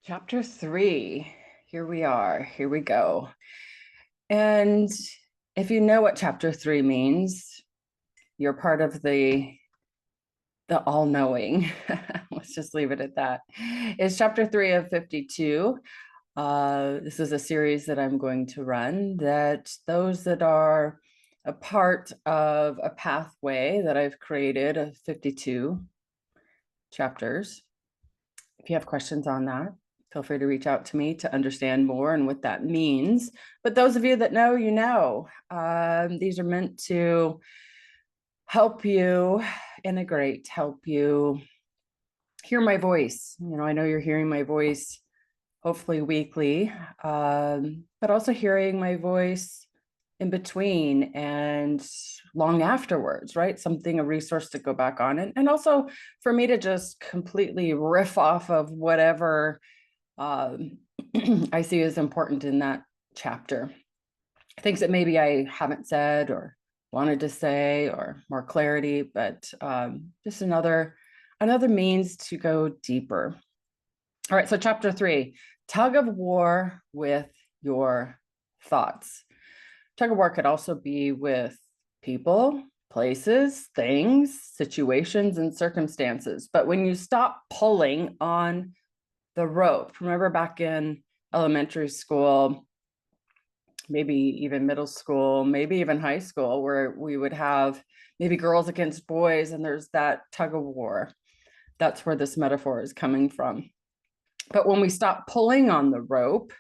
Chapter 3. Here we are. Here we go. And if you know what chapter 3 means, you're part of the all-knowing. Let's just leave it at that. It's chapter 3 of 52. This is a series that I'm going to run that those that are a part of a pathway that I've created of 52 chapters. If you have questions on that, feel free to reach out to me to understand more and what that means. But those of you that know, you know, these are meant to help you integrate, help you hear my voice. You know, I know you're hearing my voice hopefully weekly, but also hearing my voice in between and long afterwards, right? Something, a resource to go back on. And also for me to just completely riff off of whatever I see as important in that chapter. Things that maybe I haven't said or wanted to say, or more clarity, but just another means to go deeper. All right, so chapter 3, tug of war with your thoughts. Tug of war could also be with people, places, things, situations, and circumstances. But when you stop pulling on the rope, remember back in elementary school, maybe even middle school, maybe even high school, where we would have maybe girls against boys, and there's that tug of war. That's where this metaphor is coming from. But when we stop pulling on the rope,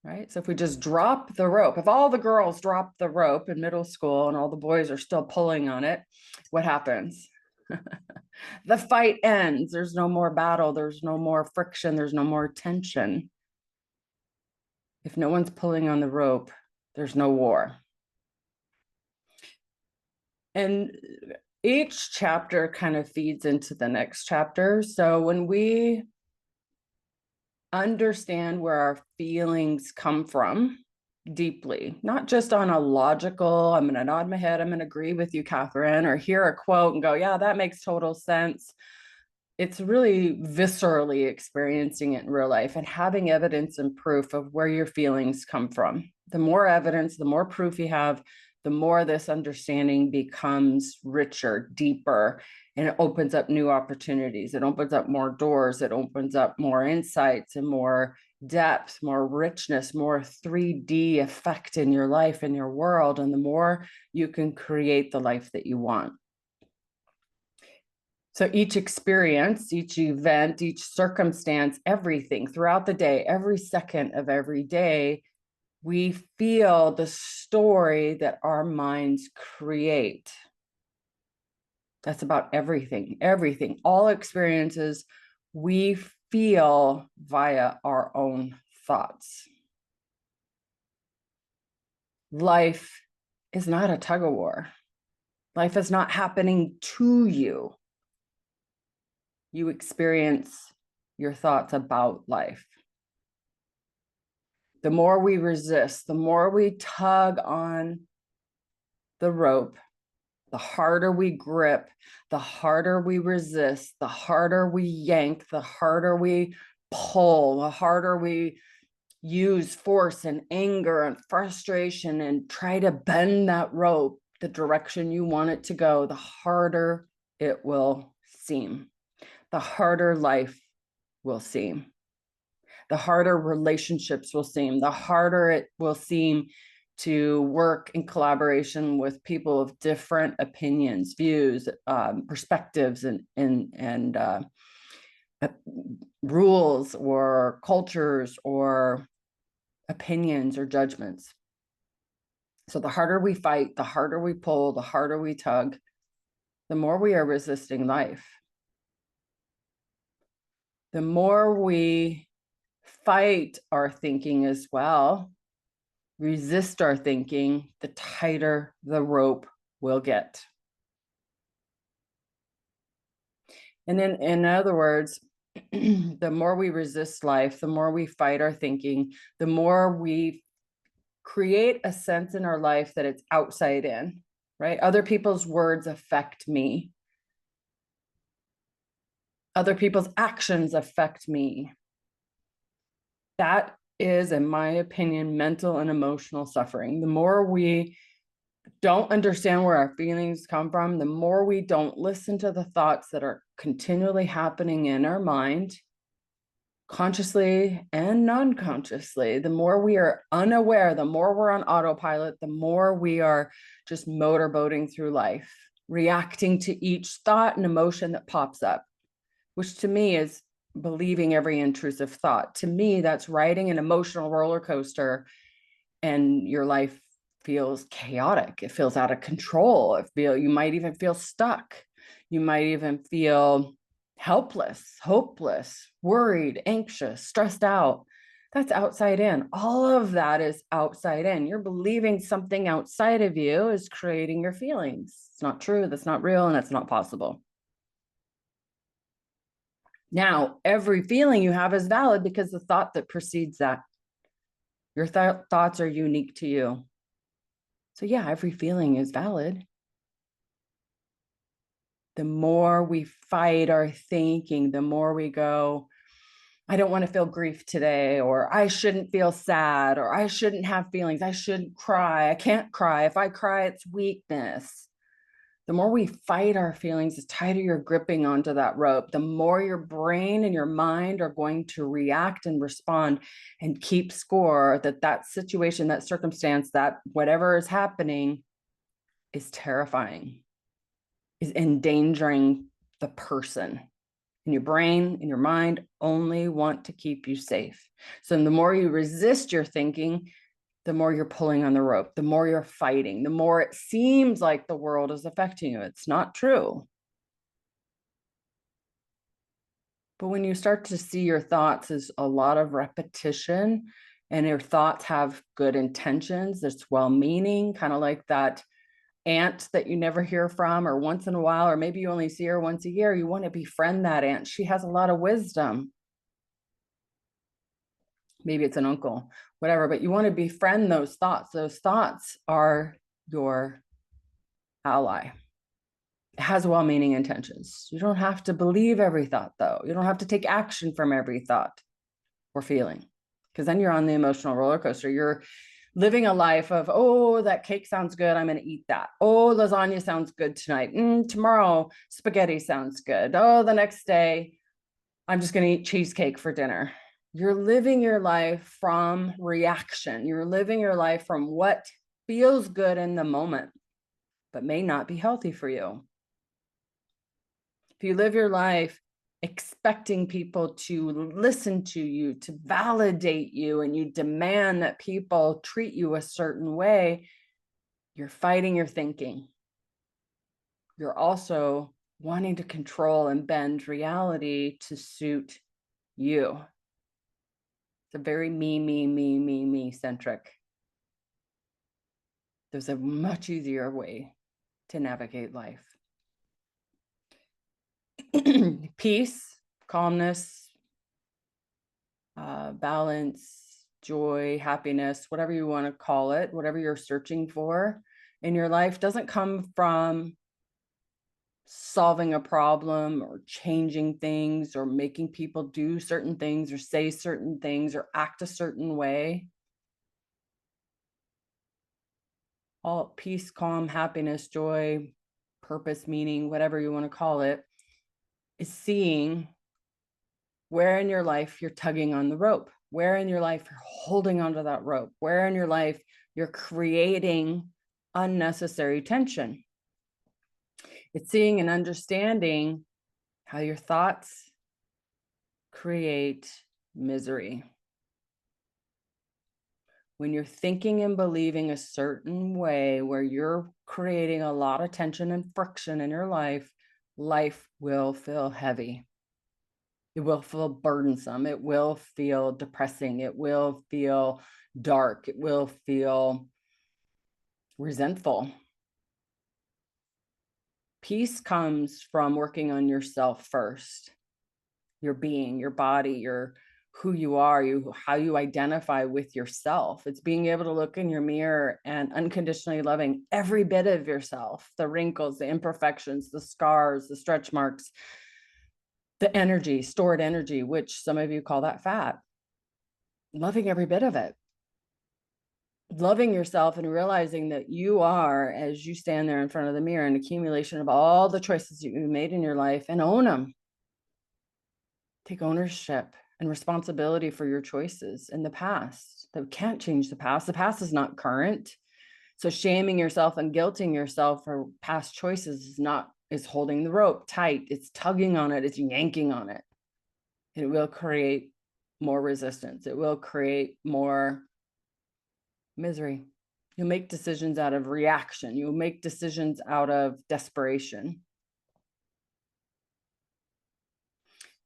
right? So if we just drop the rope, if all the girls drop the rope in middle school and all the boys are still pulling on it, what happens? The fight ends. There's no more battle. There's no more friction. There's no more tension. If no one's pulling on the rope, there's no war. And each chapter kind of feeds into the next chapter. So when we understand where our feelings come from deeply, not just on a logical, I'm going to nod my head, I'm going to agree with you, Katherine, or hear a quote and go, yeah, that makes total sense. It's really viscerally experiencing it in real life and having evidence and proof of where your feelings come from. The more evidence, the more proof you have, the more this understanding becomes richer, deeper, and it opens up new opportunities. It opens up more doors. It opens up more insights and more depth, more richness, more 3D effect in your life, in your world. And the more you can create the life that you want. So each experience, each event, each circumstance, everything throughout the day, every second of every day, we feel the story that our minds create. That's about everything, everything, all experiences we feel via our own thoughts. Life is not a tug of war. Life is not happening to you. You experience your thoughts about life. The more we resist, the more we tug on the rope, the harder we grip, the harder we resist, the harder we yank, the harder we pull, the harder we use force and anger and frustration and try to bend that rope the direction you want it to go, the harder it will seem. The harder life will seem. The harder relationships will seem. The harder it will seem to work in collaboration with people of different opinions, views, perspectives, and rules or cultures or opinions or judgments. So the harder we fight, the harder we pull, the harder we tug, the more we are resisting life. The more we fight our thinking as well, resist our thinking, the tighter the rope will get. And then, in other words, the more we resist life, the more we fight our thinking, the more we create a sense in our life that it's outside in, right? Other people's words affect me. Other people's actions affect me. That is, in my opinion, mental and emotional suffering. The more we don't understand where our feelings come from, the more we don't listen to the thoughts that are continually happening in our mind, consciously and non-consciously, the more we are unaware, the more we're on autopilot, the more we are just motorboating through life, reacting to each thought and emotion that pops up, which to me is believing every intrusive thought. To me, that's riding an emotional roller coaster, and your life feels chaotic. It feels out of control. You might even feel stuck. You might even feel helpless, hopeless, worried, anxious, stressed out. That's outside in. All of that is outside in. You're believing something outside of you is creating your feelings. It's not true. That's not real. And that's not possible. Now, every feeling you have is valid because the thought that precedes that, your thoughts are unique to you. So yeah, every feeling is valid. The more we fight our thinking, the more we go, I don't want to feel grief today, or I shouldn't feel sad, or I shouldn't have feelings. I shouldn't cry. I can't cry. If I cry, it's weakness. The more we fight our feelings, the tighter you're gripping onto that rope, the more your brain and your mind are going to react and respond and keep score that that situation, that circumstance, that whatever is happening is terrifying, is endangering the person. And your brain and your mind only want to keep you safe. So the more you resist your thinking, the more you're pulling on the rope, the more you're fighting, the more it seems like the world is affecting you. It's not true. But when you start to see your thoughts as a lot of repetition, and your thoughts have good intentions, it's well-meaning, kind of like that aunt that you never hear from, or once in a while, or maybe you only see her once a year, you want to befriend that aunt. She has a lot of wisdom. Maybe it's an uncle, whatever, but you want to befriend those thoughts. Those thoughts are your ally. It has well-meaning intentions. You don't have to believe every thought, though. You don't have to take action from every thought or feeling, because then you're on the emotional roller coaster. You're living a life of, oh, that cake sounds good, I'm going to eat that. Oh, lasagna sounds good tonight. Tomorrow, spaghetti sounds good. Oh, the next day, I'm just going to eat cheesecake for dinner. You're living your life from reaction. You're living your life from what feels good in the moment, but may not be healthy for you. If you live your life expecting people to listen to you, to validate you, and you demand that people treat you a certain way, you're fighting your thinking. You're also wanting to control and bend reality to suit you. It's a very me centric. There's a much easier way to navigate life. Peace, calmness, balance, joy, happiness, whatever you want to call it, whatever you're searching for in your life, doesn't come from solving a problem or changing things or making people do certain things or say certain things or act a certain way. All peace, calm, happiness, joy, purpose, meaning, whatever you want to call it, is seeing where in your life you're tugging on the rope, where in your life you're holding onto that rope, where in your life you're creating unnecessary tension. It's seeing and understanding how your thoughts create misery. When you're thinking and believing a certain way where you're creating a lot of tension and friction in your life, life will feel heavy. It will feel burdensome. It will feel depressing. It will feel dark. It will feel resentful. Peace comes from working on yourself first. Your being, your body, your who you are, how you identify with yourself. It's being able to look in your mirror and unconditionally loving every bit of yourself, the wrinkles, the imperfections, the scars, the stretch marks, the energy, stored energy, which some of you call that fat. loving every bit of it. Loving yourself and realizing that you are, as you stand there in front of the mirror, an accumulation of all the choices that you made in your life, and own them. Take ownership and responsibility for your choices in the past. That can't change the past. The past is not current. So shaming yourself and guilting yourself for past choices is holding the rope tight. It's tugging on it. It's yanking on it. It will create more resistance. It will create more misery. You'll make decisions out of reaction. You'll make decisions out of desperation.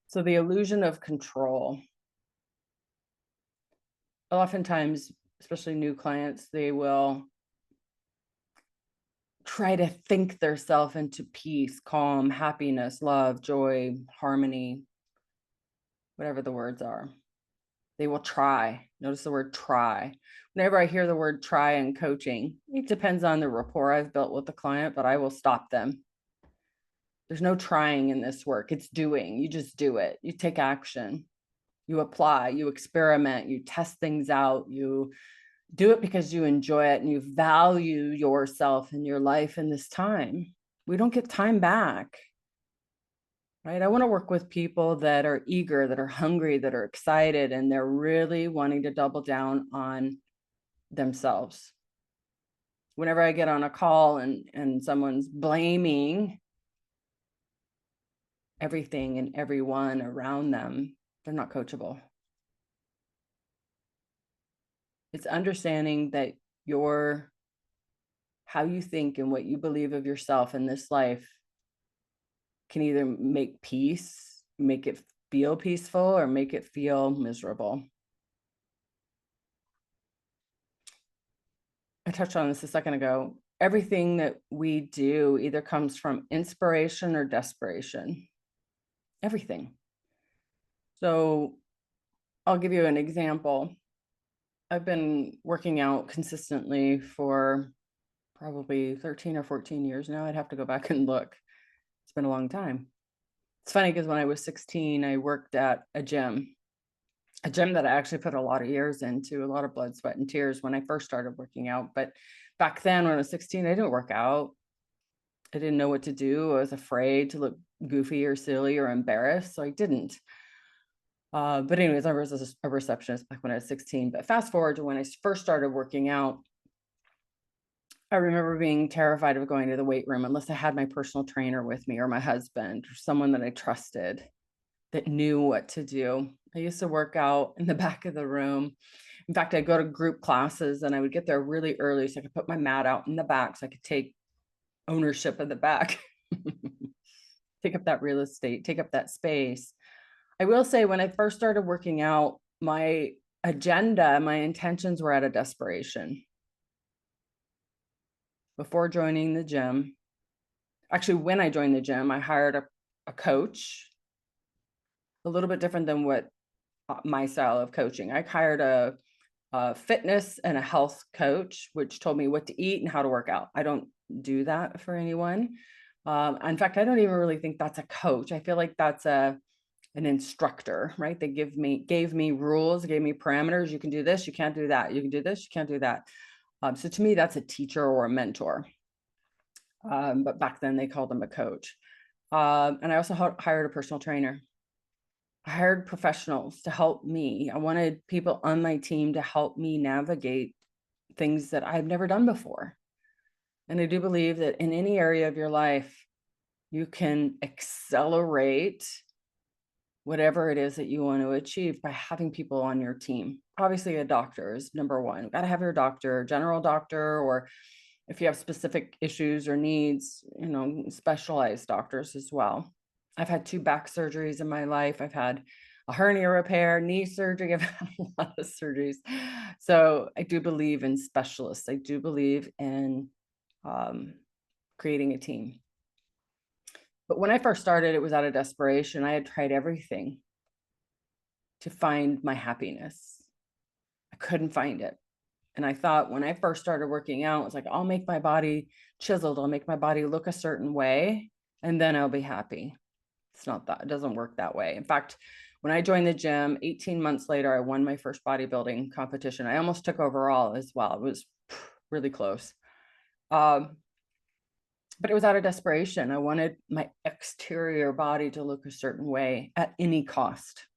So the illusion of control. Oftentimes, especially new clients, they will try to think theirself into peace, calm, happiness, love, joy, harmony, whatever the words are. They will try. Notice the word try. Whenever I hear the word try in coaching, it depends on the rapport I've built with the client, but I will stop them. There's no trying in this work. It's doing. You just do it. You take action. You apply. You experiment. You test things out. You do it because you enjoy it and you value yourself and your life in this time. We don't get time back, right? I want to work with people that are eager, that are hungry, that are excited, and they're really wanting to double down on themselves. Whenever I get on a call and someone's blaming everything and everyone around them, they're not coachable. It's understanding that how you think and what you believe of yourself in this life can either make it feel peaceful, or make it feel miserable. I touched on this a second ago. Everything that we do either comes from inspiration or desperation. Everything. So I'll give you an example. I've been working out consistently for probably 13 or 14 years now. I'd have to go back and look. It's been a long time. It's funny because when I was 16, I worked at a gym that I actually put a lot of years into, a lot of blood, sweat, and tears when I first started working out. But back then, when I was 16, I didn't work out. I didn't know what to do. I was afraid to look goofy or silly or embarrassed, so I didn't. But anyways, I was a receptionist back when I was 16. But fast forward to when I first started working out, I remember being terrified of going to the weight room unless I had my personal trainer with me, or my husband, or someone that I trusted that knew what to do. I used to work out in the back of the room. In fact, I'd go to group classes and I would get there really early so I could put my mat out in the back so I could take ownership of the back, take up that real estate, take up that space. I will say, when I first started working out, my agenda, my intentions were out of desperation. Before joining the gym, actually, when I joined the gym, I hired a coach, a little bit different than what my style of coaching. I hired a fitness and a health coach, which told me what to eat and how to work out. I don't do that for anyone. In fact, I don't even really think that's a coach. I feel like that's an instructor, right? They gave me rules, gave me parameters. You can do this, you can't do that. You can do this, you can't do that. So to me, that's a teacher or a mentor. But back then they called them a coach. And I also hired a personal trainer. I hired professionals to help me. I wanted people on my team to help me navigate things that I've never done before. And I do believe that in any area of your life, you can accelerate whatever it is that you want to achieve by having people on your team. Obviously, a doctor is number one. You've got to have your doctor, general doctor, or if you have specific issues or needs, specialized doctors as well. I've had 2 back surgeries in my life. I've had a hernia repair, knee surgery. I've had a lot of surgeries. So I do believe in specialists. I do believe in creating a team. But when I first started, it was out of desperation. I had tried everything to find my happiness. I couldn't find it. And I thought, when I first started working out, it was like, I'll make my body chiseled. I'll make my body look a certain way, and then I'll be happy. It's not that. It doesn't work that way. In fact, When I joined the gym, 18 months later, I won my first bodybuilding competition. I almost took overall as well. It was really close. But it was out of desperation. I wanted my exterior body to look a certain way at any cost.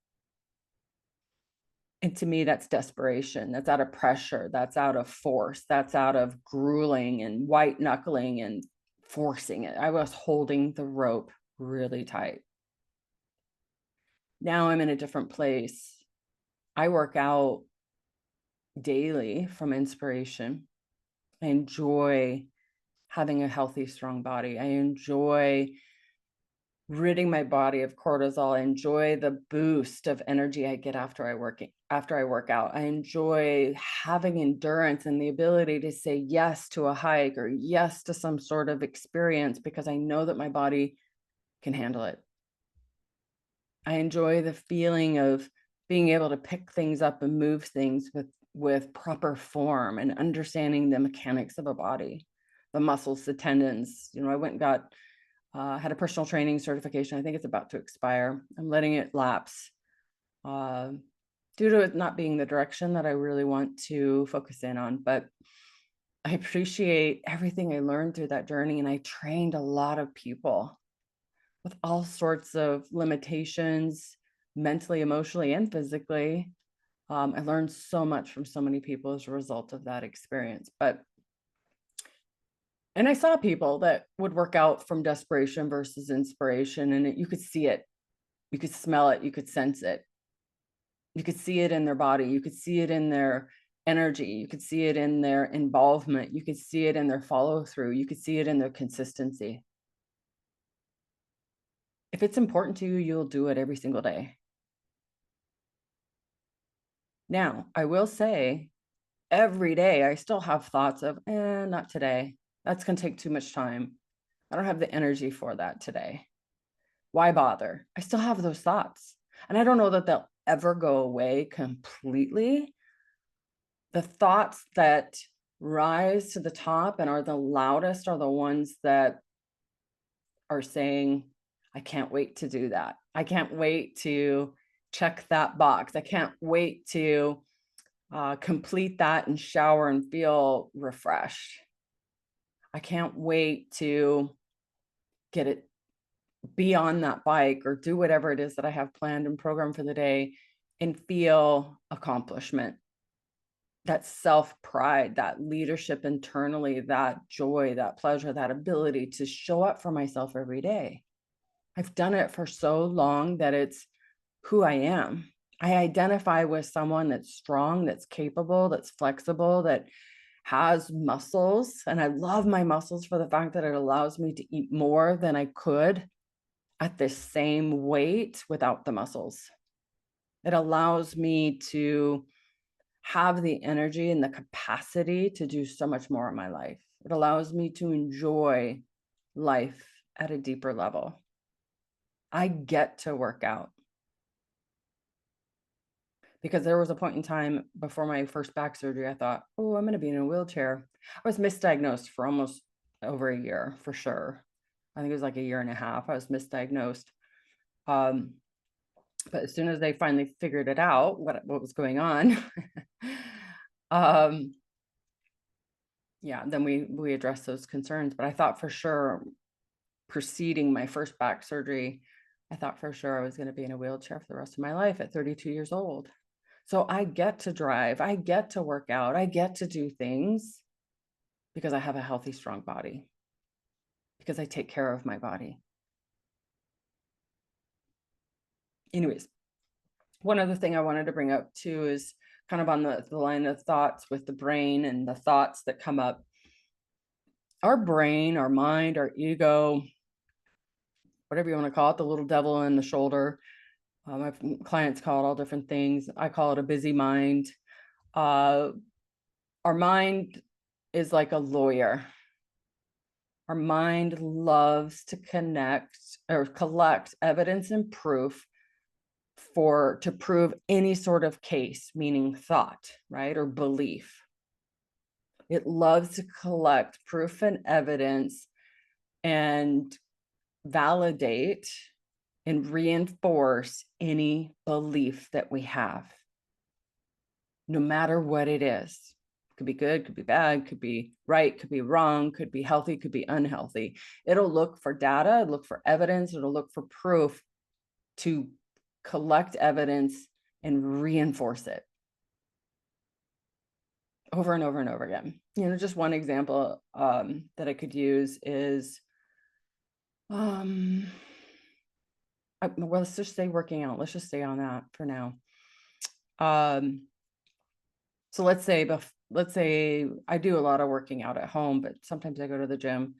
And to me, that's desperation. That's out of pressure. That's out of force. That's out of grueling and white knuckling and forcing it. I was holding the rope really tight. Now I'm in a different place. I work out daily from inspiration. I enjoy having a healthy, strong body. I enjoy ridding my body of cortisol. I enjoy the boost of energy I get after I work out. I enjoy having endurance and the ability to say yes to a hike or yes to some sort of experience because I know that my body can handle it. I enjoy the feeling of being able to pick things up and move things with proper form and understanding the mechanics of a body, the muscles, the tendons. I went and got had a personal training certification. I think it's about to expire. I'm letting it lapse due to it not being the direction that I really want to focus in on. But I appreciate everything I learned through that journey. And I trained a lot of people with all sorts of limitations, mentally, emotionally, and physically. I learned so much from so many people as a result of that experience. And I saw people that would work out from desperation versus inspiration, and you could see it, you could smell it, you could sense it. You could see it in their body, you could see it in their energy, you could see it in their involvement, you could see it in their follow through, you could see it in their consistency. If it's important to you, you'll do it every single day. Now, I will say every day I still have thoughts of, not today. That's going to take too much time. I don't have the energy for that today. Why bother? I still have those thoughts. And I don't know that they'll ever go away completely. The thoughts that rise to the top and are the loudest are the ones that are saying, I can't wait to do that. I can't wait to check that box. I can't wait to complete that and shower and feel refreshed. I can't wait to get it, be on that bike or do whatever it is that I have planned and programmed for the day and feel accomplishment, that self-pride, that leadership internally, that joy, that pleasure, that ability to show up for myself every day. I've done it for so long that it's who I am. I identify with someone that's strong, that's capable, that's flexible, that has muscles. And I love my muscles for the fact that it allows me to eat more than I could at the same weight without the muscles. It allows me to have the energy and the capacity to do so much more in my life. It allows me to enjoy life at a deeper level. I get to work out. Because there was a point in time before my first back surgery, I thought, oh, I'm going to be in a wheelchair. I was misdiagnosed for almost over a year, for sure. I think it was like a year and a half. I was misdiagnosed. But as soon as they finally figured it out, what was going on, yeah, then we addressed those concerns. But I thought for sure, preceding my first back surgery, I thought for sure I was going to be in a wheelchair for the rest of my life at 32 years old. So I get to drive, I get to work out, I get to do things because I have a healthy, strong body, because I take care of my body. Anyways, one other thing I wanted to bring up too is kind of on the line of thoughts with the brain and the thoughts that come up. Our brain, our mind, our ego, whatever you want to call it, the little devil in the shoulder. My clients call it all different things. I call it a busy mind. Our mind is like a lawyer. Our mind loves to connect or collect evidence and proof to prove any sort of case, meaning thought, right? Or belief. It loves to collect proof and evidence and validate and reinforce any belief that we have, no matter what it is. Could be good, could be bad, could be right, could be wrong, could be healthy, could be unhealthy. It'll look for data, look for evidence, it'll look for proof to collect evidence and reinforce it over and over and over again. Just one example that I could use is, well, let's just say working out. Let's just stay on that for now. So let's say I do a lot of working out at home, but sometimes I go to the gym.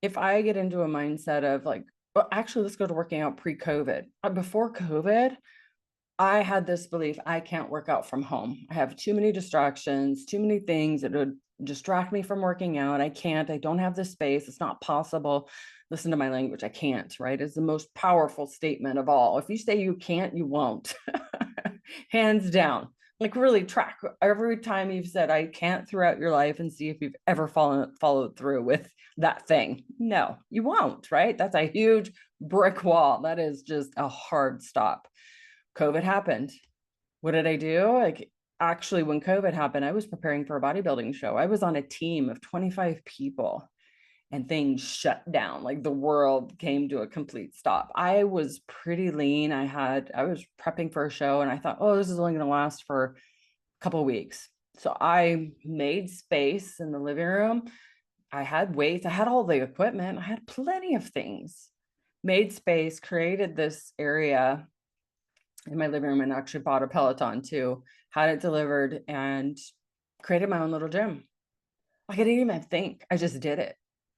If I get into a mindset of like, well, actually, let's go to working out pre-COVID. Before COVID, I had this belief I can't work out from home. I have too many distractions, too many things that would distract me from working out. I don't have the space. It's not possible. Listen to my language. I can't, right? It's the most powerful statement of all. If you say you can't, you won't. Hands down. Like, really track every time you've said I can't throughout your life and see if you've ever followed through with that thing. No, you won't, right? That's a huge brick wall. That is just a hard stop. COVID happened. What did I do? Like, actually, when COVID happened, I was preparing for a bodybuilding show. I was on a team of 25 people and things shut down. Like, the world came to a complete stop. I was pretty lean. I was prepping for a show and I thought, oh, this is only going to last for a couple of weeks. So I made space in the living room. I had weights. I had all the equipment. I had plenty of things. Made space, created this area in my living room, and actually bought a Peloton too, had it delivered, and created my own little gym. Like, I didn't even think, I just did it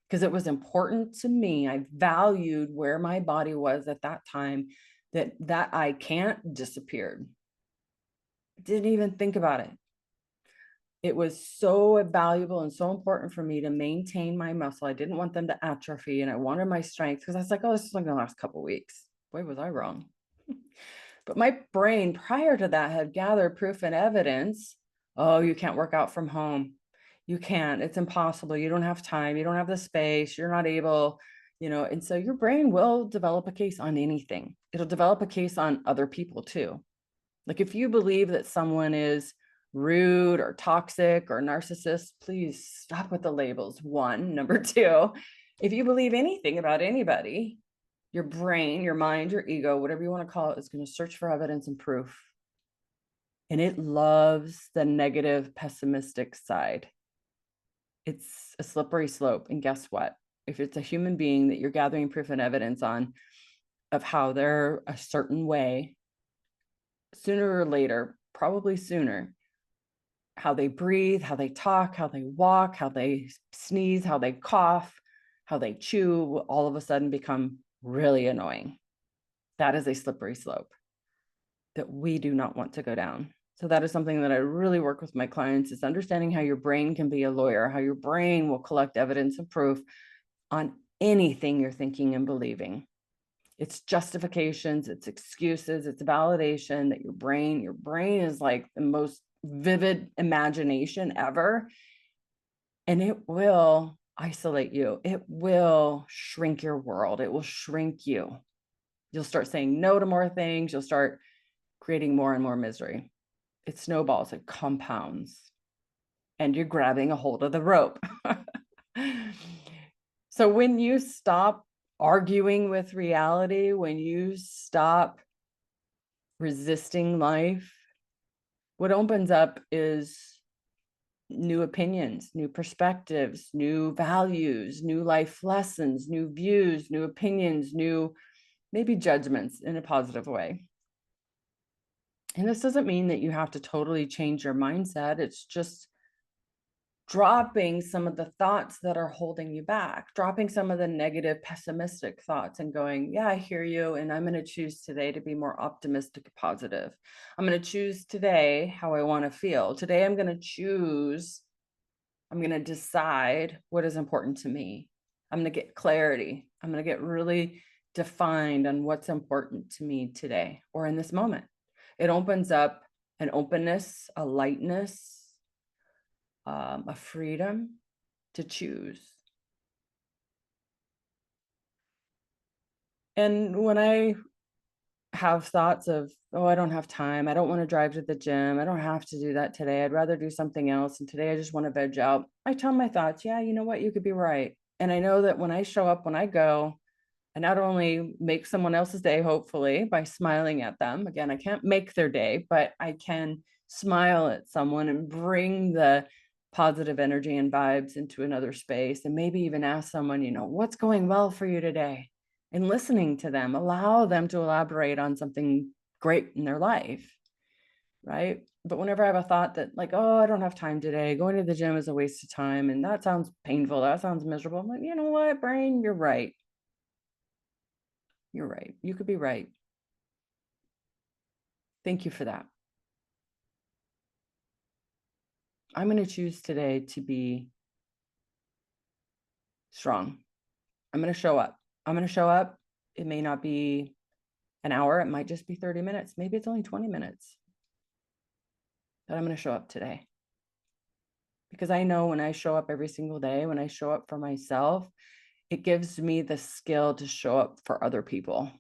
because it was important to me. I valued where my body was at that time, that I can't disappeared. Didn't even think about it. It was so valuable and so important for me to maintain my muscle. I didn't want them to atrophy, and I wanted my strength because I was like, oh, this is only gonna last a couple of weeks. Boy, was I wrong. But my brain prior to that had gathered proof and evidence. Oh, you can't work out from home. You can't. It's impossible. You don't have time. You don't have the space. You're not able, and so your brain will develop a case on anything. It'll develop a case on other people too. Like, if you believe that someone is rude or toxic or narcissist, please stop with the labels. One. Number two, if you believe anything about anybody, your brain, your mind, your ego, whatever you want to call it, is going to search for evidence and proof. And it loves the negative, pessimistic side. It's a slippery slope. And guess what? If it's a human being that you're gathering proof and evidence on of how they're a certain way, sooner or later, probably sooner, how they breathe, how they talk, how they walk, how they sneeze, how they cough, how they chew, will all of a sudden become really annoying. That is a slippery slope that we do not want to go down. So that is something that I really work with my clients, is understanding how your brain can be a lawyer, how your brain will collect evidence and proof on anything you're thinking and believing. It's justifications, it's excuses, it's validation that your brain is like the most vivid imagination ever. And it will isolate you. It will shrink your world. It will shrink you. You'll start saying no to more things. You'll start creating more and more misery. It snowballs, it compounds, and you're grabbing a hold of the rope. So when you stop arguing with reality, when you stop resisting life, what opens up is new opinions, new perspectives, new values, new life lessons, new views, new opinions, new maybe judgments in a positive way. And this doesn't mean that you have to totally change your mindset. It's just dropping some of the thoughts that are holding you back, dropping some of the negative, pessimistic thoughts and going, yeah, I hear you. And I'm going to choose today to be more optimistic, positive. I'm going to choose today how I want to feel. Today, I'm going to decide what is important to me. I'm going to get clarity. I'm going to get really defined on what's important to me today or in this moment. It opens up an openness, a lightness, a freedom to choose. And when I have thoughts of, oh, I don't have time, I don't want to drive to the gym, I don't have to do that today, I'd rather do something else, and today I just want to veg out, I tell my thoughts, yeah, you know what, you could be right. And I know that when I show up, when I go, I not only make someone else's day, hopefully, by smiling at them. Again, I can't make their day, but I can smile at someone and bring the positive energy and vibes into another space. And maybe even ask someone, what's going well for you today? And listening to them, allow them to elaborate on something great in their life. Right. But whenever I have a thought that, like, oh, I don't have time today, going to the gym is a waste of time, and that sounds painful, that sounds miserable, I'm like, you know what, brain, you're right. You're right. You could be right. Thank you for that. I'm going to choose today to be strong. I'm going to show up. I'm going to show up. It may not be an hour. It might just be 30 minutes. Maybe it's only 20 minutes. But I'm going to show up today. Because I know when I show up every single day, when I show up for myself, it gives me the skill to show up for other people.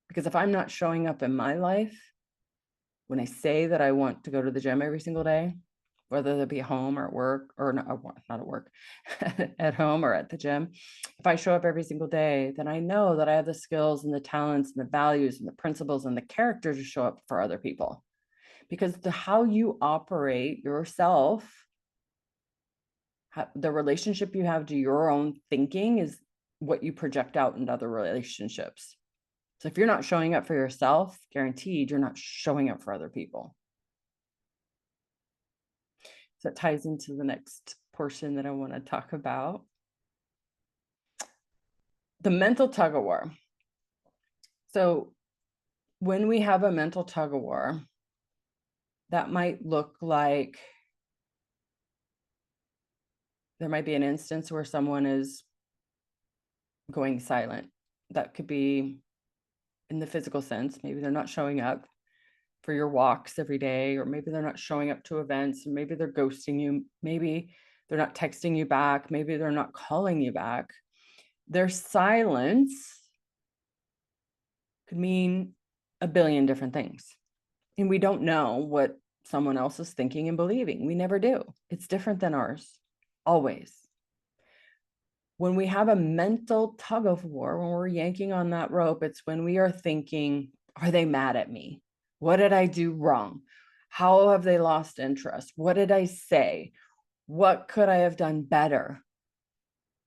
Because if I'm not showing up in my life, when I say that I want to go to the gym every single day, whether that be home or at work, or not at work, at home or at the gym, if I show up every single day, then I know that I have the skills and the talents and the values and the principles and the character to show up for other people. Because how you operate yourself, the relationship you have to your own thinking is what you project out in other relationships. So if you're not showing up for yourself, guaranteed you're not showing up for other people. So it ties into the next portion that I want to talk about. The mental tug of war. So when we have a mental tug of war, that might look like there might be an instance where someone is going silent. That could be in the physical sense. Maybe they're not showing up for your walks every day, or maybe they're not showing up to events, or maybe they're ghosting you. Maybe they're not texting you back. Maybe they're not calling you back. Their silence could mean a billion different things. And we don't know what someone else is thinking and believing. We never do. It's different than ours, always. When we have a mental tug of war, when we're yanking on that rope, it's when we are thinking, are they mad at me? What did I do wrong? How have they lost interest? What did I say? What could I have done better?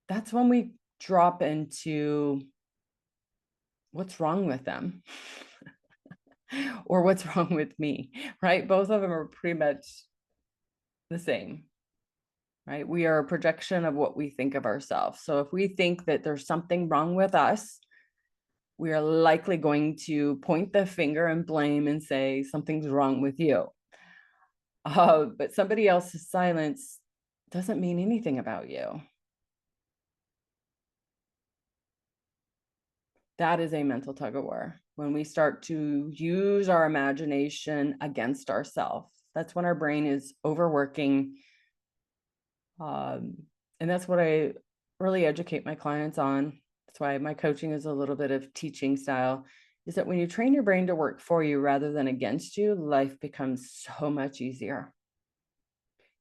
That's when we drop into what's wrong with them or what's wrong with me, right? Both of them are pretty much the same, right? We are a projection of what we think of ourselves. So if we think that there's something wrong with us, we are likely going to point the finger and blame and say something's wrong with you. But somebody else's silence doesn't mean anything about you. That is a mental tug of war. When we start to use our imagination against ourselves, that's when our brain is overworking. And that's what I really educate my clients on. That's why my coaching is a little bit of teaching style, is that when you train your brain to work for you rather than against you, life becomes so much easier.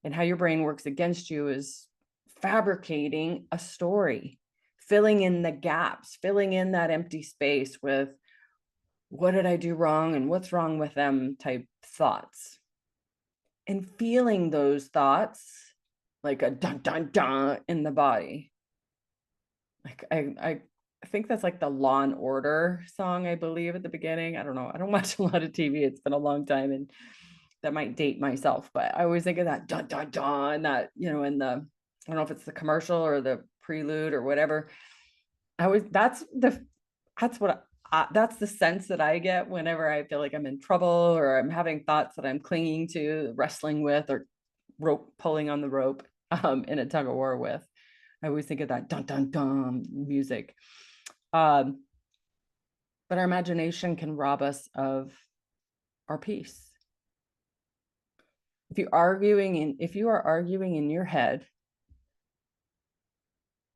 And how your brain works against you is fabricating a story, filling in the gaps, filling in that empty space with what did I do wrong and what's wrong with them type thoughts. And feeling those thoughts like a dun dun dun in the body. Like I think that's like the Law and Order song, I believe, at the beginning. I don't know. I don't watch a lot of TV. It's been a long time, and that might date myself, but I always think of that dun dun dun, that, in the, I don't know if it's the commercial or the prelude or whatever. That's the sense that I get whenever I feel like I'm in trouble or I'm having thoughts that I'm clinging to, wrestling with, or rope pulling on the rope in a tug of war with. I always think of that dun dun dun music. But our imagination can rob us of our peace. If you are arguing in your head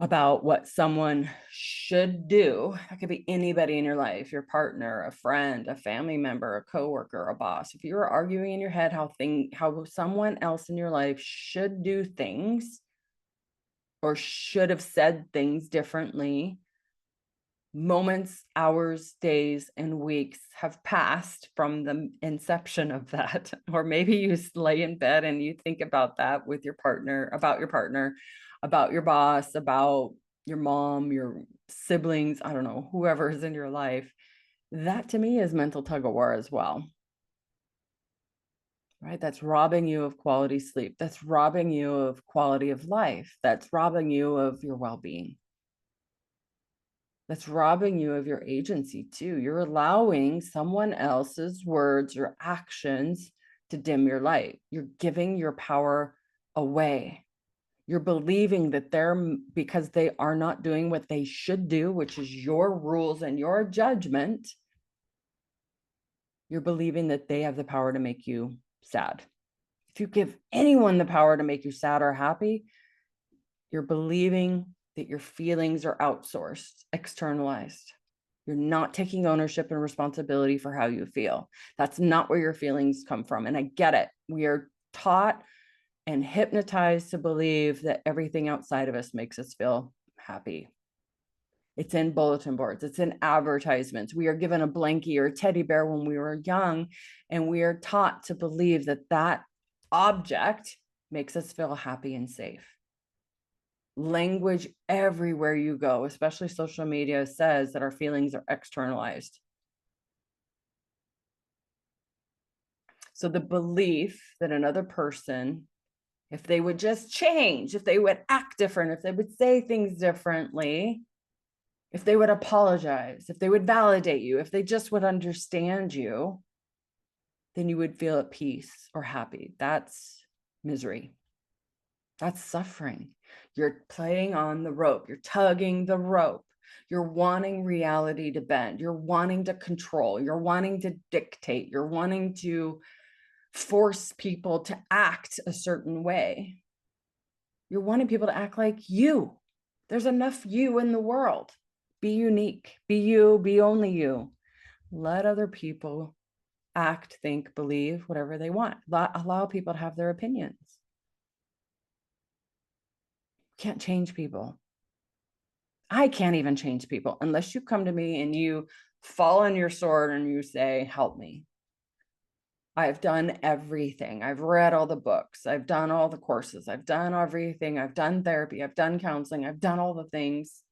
about what someone should do. That could be anybody in your life, your partner, a friend, a family member, a coworker, a boss. If you're arguing in your head how someone else in your life should do things or should have said things differently, moments, hours, days, and weeks have passed from the inception of that. Or maybe you lay in bed and you think about that with your partner, about your boss, about your mom, your siblings, I don't know, whoever is in your life. That to me is mental tug of war as well. Right? That's robbing you of quality sleep. That's robbing you of quality of life. That's robbing you of your well-being. That's robbing you of your agency too. You're allowing someone else's words or actions to dim your light. You're giving your power away. You're believing that because they are not doing what they should do, which is your rules and your judgment, you're believing that they have the power to make you sad. If you give anyone the power to make you sad or happy, you're believing that your feelings are outsourced, externalized. You're not taking ownership and responsibility for how you feel. That's not where your feelings come from. And I get it. We are taught and hypnotized to believe that everything outside of us makes us feel happy. It's in bulletin boards, it's in advertisements. We are given a blankie or a teddy bear when we were young, and we are taught to believe that that object makes us feel happy and safe. Language everywhere you go, especially social media, says that our feelings are externalized. So the belief that another person, if they would just change, if they would act different, if they would say things differently, if they would apologize, if they would validate you, if they just would understand you, then you would feel at peace or happy. That's misery. That's suffering. You're playing on the rope. You're tugging the rope. You're wanting reality to bend. You're wanting to control. You're wanting to dictate. You're wanting to force people to act a certain way. You're wanting people to act like you. There's enough you in the world. Be unique. Be you. Be only you. Let other people act, think, believe, whatever they want. Allow people to have their opinions. Can't change people. I can't even change people unless you come to me and you fall on your sword and you say, help me. I've done everything. I've read all the books. I've done all the courses. I've done everything. I've done therapy. I've done counseling. I've done all the things.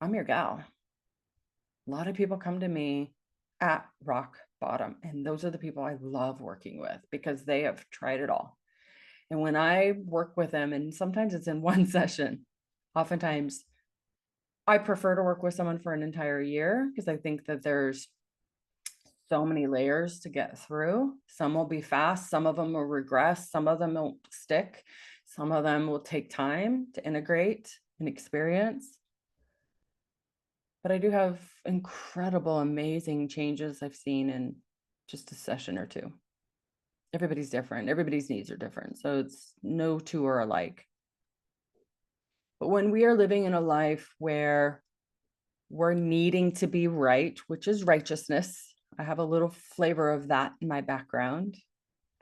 I'm your gal. A lot of people come to me at rock bottom, and those are the people I love working with because they have tried it all. And when I work with them, and sometimes it's in one session, oftentimes I prefer to work with someone for an entire year because I think that there's so many layers to get through. Some will be fast, some of them will regress, some of them won't stick, some of them will take time to integrate and experience. But I do have incredible, amazing changes I've seen in just a session or two. Everybody's different. Everybody's needs are different. So it's no two are alike. But when we are living in a life where we're needing to be right, which is righteousness, I have a little flavor of that in my background.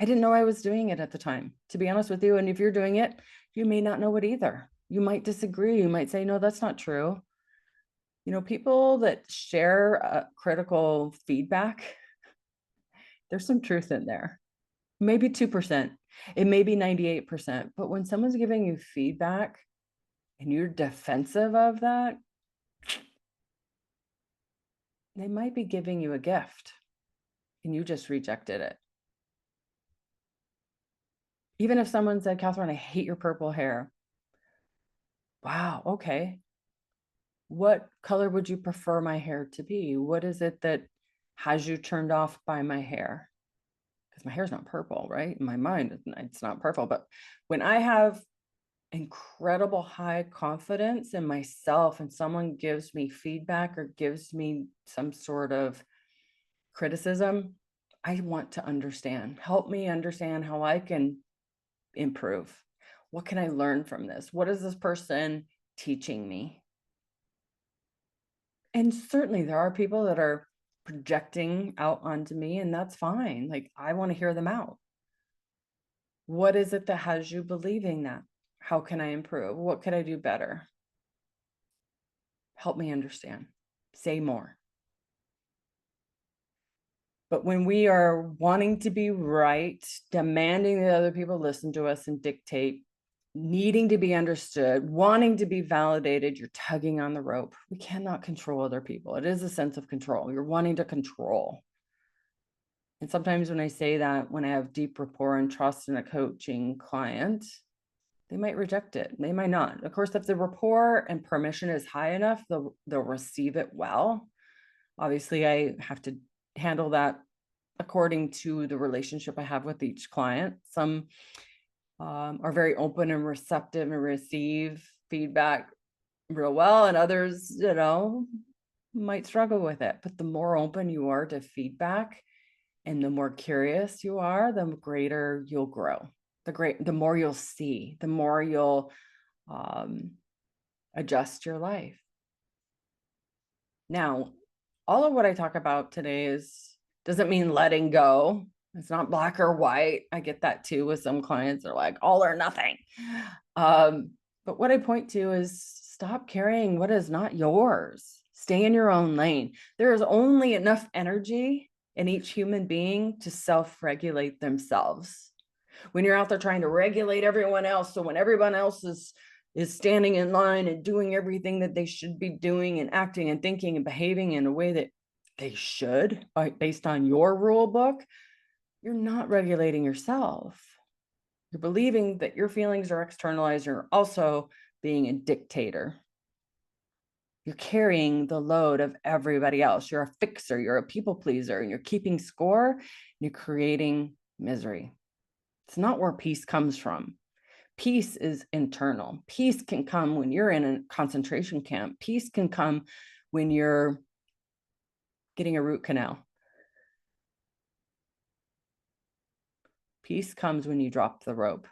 I didn't know I was doing it at the time, to be honest with you. And if you're doing it, you may not know it either. You might disagree. You might say, no, that's not true. You know, people that share critical feedback, there's some truth in there. Maybe 2%. It may be 98%. But when someone's giving you feedback and you're defensive of that, they might be giving you a gift and you just rejected it. Even if someone said, Katherine, I hate your purple hair. Wow, okay. What color would you prefer my hair to be? What is it that has you turned off by my hair? Because my hair's not purple, right? In my mind, it's not purple. But when I have incredible high confidence in myself and someone gives me feedback or gives me some sort of criticism, I want to understand. Help me understand how I can improve. What can I learn from this? What is this person teaching me. And certainly there are people that are projecting out onto me, and that's fine. Like, I want to hear them out. What is it that has you believing that? How can I improve? What could I do better? Help me understand. Say more. But when we are wanting to be right, demanding that other people listen to us and dictate, needing to be understood, wanting to be validated, you're tugging on the rope. We cannot control other people. It is a sense of control. You're wanting to control. And sometimes when I say that, when I have deep rapport and trust in a coaching client, they might reject it. They might not. Of course, if the rapport and permission is high enough, they'll receive it well. Obviously, I have to handle that according to the relationship I have with each client. Some are very open and receptive and receive feedback real well, and others, might struggle with it. But the more open you are to feedback and the more curious you are, the greater you'll grow. The more you'll see, the more you'll adjust your life. Now, all of what I talk about today doesn't mean letting go. It's not black or white. I get that too with some clients. They're like all or nothing. But what I point to is stop carrying what is not yours. Stay in your own lane. There is only enough energy in each human being to self-regulate themselves. When you're out there trying to regulate everyone else, so when everyone else is standing in line and doing everything that they should be doing and acting and thinking and behaving in a way that they should, based on your rule book, you're not regulating yourself. You're believing that your feelings are externalized. You're also being a dictator. You're carrying the load of everybody else. You're a fixer. You're a people pleaser, and you're keeping score. And you're creating misery. It's not where peace comes from. Peace is internal. Peace can come when you're in a concentration camp. Peace can come when you're getting a root canal. Peace comes when you drop the rope,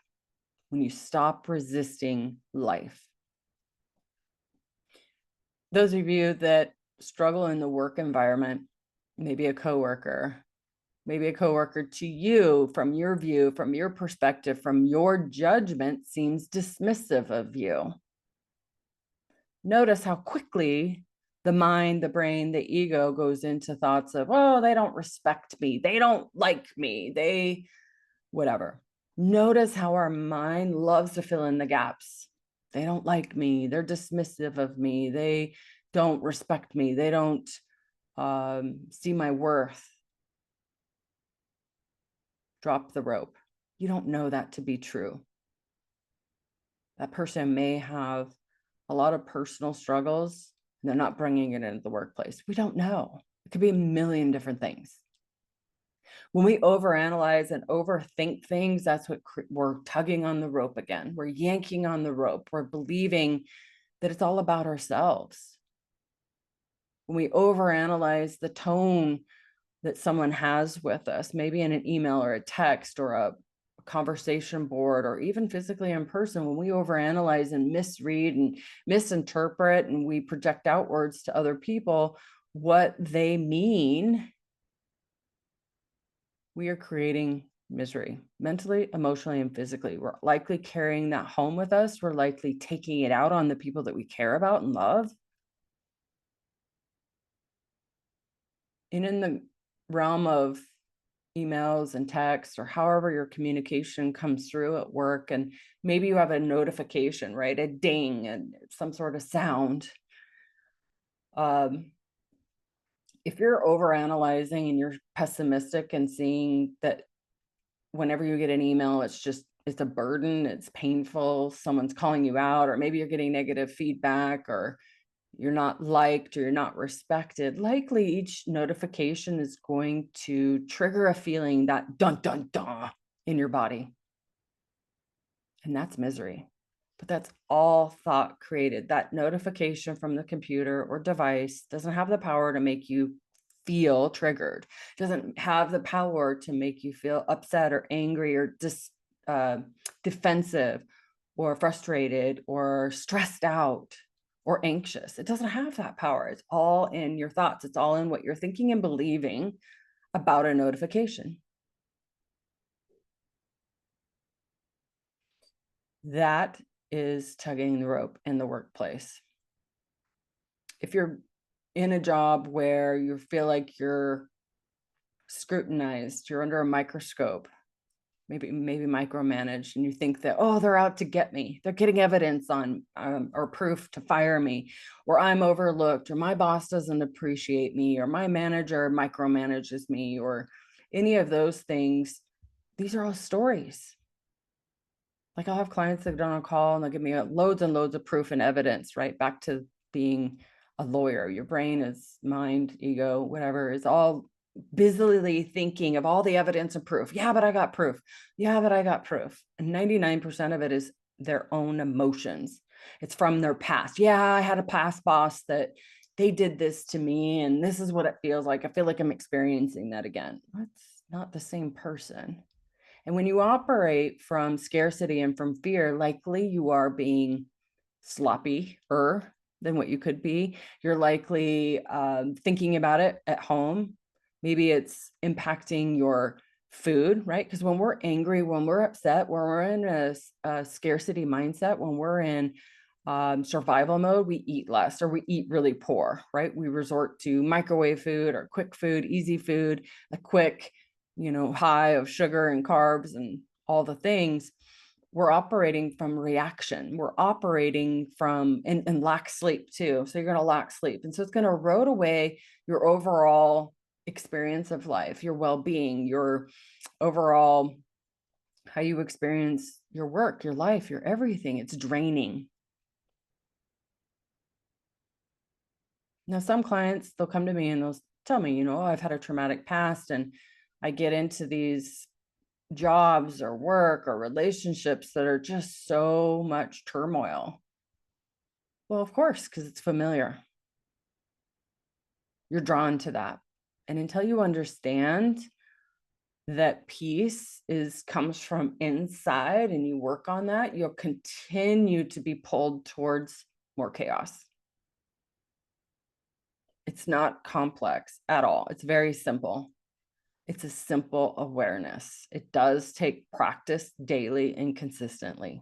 when you stop resisting life. Those of you that struggle in the work environment, maybe a coworker to you, from your view, from your perspective, from your judgment, seems dismissive of you. Notice how quickly the mind, the brain, the ego goes into thoughts of, oh, they don't respect me. They don't like me. Whatever. Notice how our mind loves to fill in the gaps. They don't like me. They're dismissive of me. They don't respect me. They don't see my worth. Drop the rope. You don't know that to be true. That person may have a lot of personal struggles, and they're not bringing it into the workplace. We don't know. It could be a million different things. When we overanalyze and overthink things, that's what we're tugging on the rope again. We're yanking on the rope. We're believing that it's all about ourselves. When we overanalyze the tone that someone has with us, maybe in an email or a text or a conversation board, or even physically in person, when we overanalyze and misread and misinterpret, and we project outwards to other people what they mean, we are creating misery, mentally, emotionally, and physically. We're likely carrying that home with us. We're likely taking it out on the people that we care about and love. And in the realm of emails and texts, or however your communication comes through at work, and maybe you have a notification, right? A ding and some sort of sound. If you're overanalyzing and you're pessimistic and seeing that whenever you get an email, it's a burden, it's painful, someone's calling you out, or maybe you're getting negative feedback, or you're not liked, or you're not respected, likely each notification is going to trigger a feeling, that dun, dun, dun, in your body. And that's misery. But that's all thought created. That notification from the computer or device doesn't have the power to make you feel triggered. It doesn't have the power to make you feel upset or angry or defensive or frustrated or stressed out or anxious. It doesn't have that power. It's all in your thoughts. It's all in what you're thinking and believing about a notification. That is tugging the rope in the workplace. If you're in a job where you feel like you're scrutinized, you're under a microscope, maybe micromanaged, and you think that, oh, they're out to get me, they're getting evidence on or proof to fire me, or I'm overlooked, or my boss doesn't appreciate me, or my manager micromanages me, or any of those things, these are all stories. Like, I'll have clients that get on a call and they'll give me loads and loads of proof and evidence, right? Back to being a lawyer. Your brain is mind, ego, whatever, is all busily thinking of all the evidence and proof. Yeah, but I got proof. Yeah, but I got proof. And 99% of it is their own emotions. It's from their past. Yeah, I had a past boss that they did this to me, and this is what it feels like. I feel like I'm experiencing that again. That's not the same person. And when you operate from scarcity and from fear, likely you are being sloppier than what you could be. You're likely thinking about it at home. Maybe it's impacting your food, right? Because when we're angry, when we're upset, when we're in a scarcity mindset, when we're in survival mode, we eat less or we eat really poor, right? We resort to microwave food or quick food, easy food, a quick, high of sugar and carbs and all the things. We're operating from reaction. We're operating from and lack sleep too. So you're going to lack sleep. And so it's going to erode away your overall experience of life, your well-being, your overall how you experience your work, your life, your everything. It's draining. Now, some clients, they'll come to me and they'll tell me, I've had a traumatic past and I get into these jobs or work or relationships that are just so much turmoil. Well, of course, because it's familiar. You're drawn to that. And until you understand that peace comes from inside and you work on that, you'll continue to be pulled towards more chaos. It's not complex at all. It's very simple. It's a simple awareness. It does take practice daily and consistently.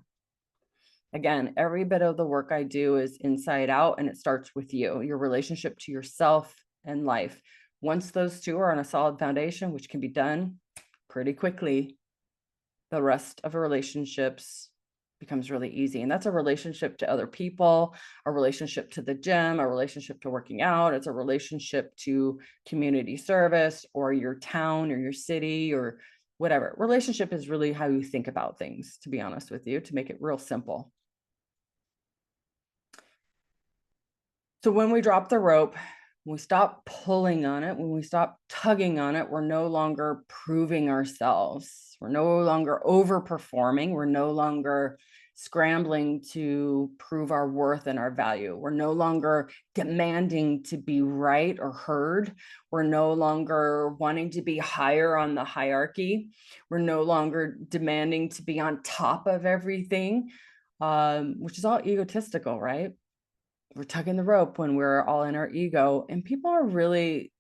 Again, every bit of the work I do is inside out, and it starts with you, your relationship to yourself and life. Once those two are on a solid foundation, which can be done pretty quickly, the rest of the relationships becomes really easy. And that's a relationship to other people, a relationship to the gym, a relationship to working out. It's a relationship to community service or your town or your city or whatever. Relationship is really how you think about things, to be honest with you, to make it real simple. So when we drop the rope, when we stop pulling on it, when we stop tugging on it, we're no longer proving ourselves. We're no longer overperforming. We're no longer scrambling to prove our worth and our value. We're no longer demanding to be right or heard. We're no longer wanting to be higher on the hierarchy. We're no longer demanding to be on top of everything, which is all egotistical, right? We're tugging the rope when we're all in our ego, and people are really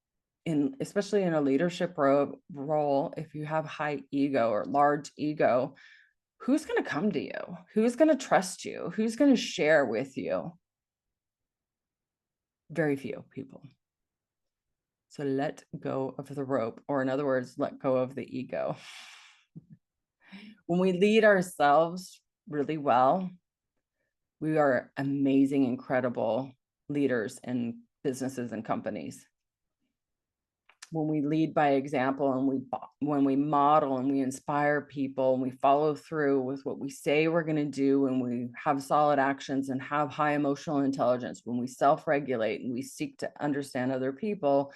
especially in a leadership role, if you have high ego or large ego, who's going to come to you? Who's going to trust you? Who's going to share with you? Very few people. So let go of the rope, or in other words, let go of the ego. When we lead ourselves really well, we are amazing, incredible leaders in businesses and companies. When we lead by example and when we model and we inspire people and we follow through with what we say we're going to do, and we have solid actions and have high emotional intelligence, when we self-regulate and we seek to understand other people,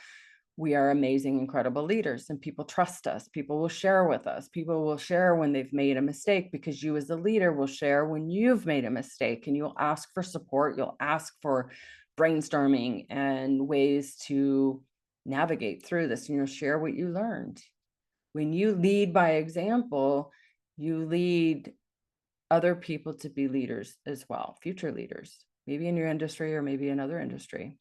we are amazing, incredible leaders, and people trust us. People will share with us. People will share when they've made a mistake, because you as a leader will share when you've made a mistake, and you'll ask for support. You'll ask for brainstorming and ways to navigate through this, and you'll share what you learned. When you lead by example, you lead other people to be leaders as well, future leaders, maybe in your industry or maybe another industry.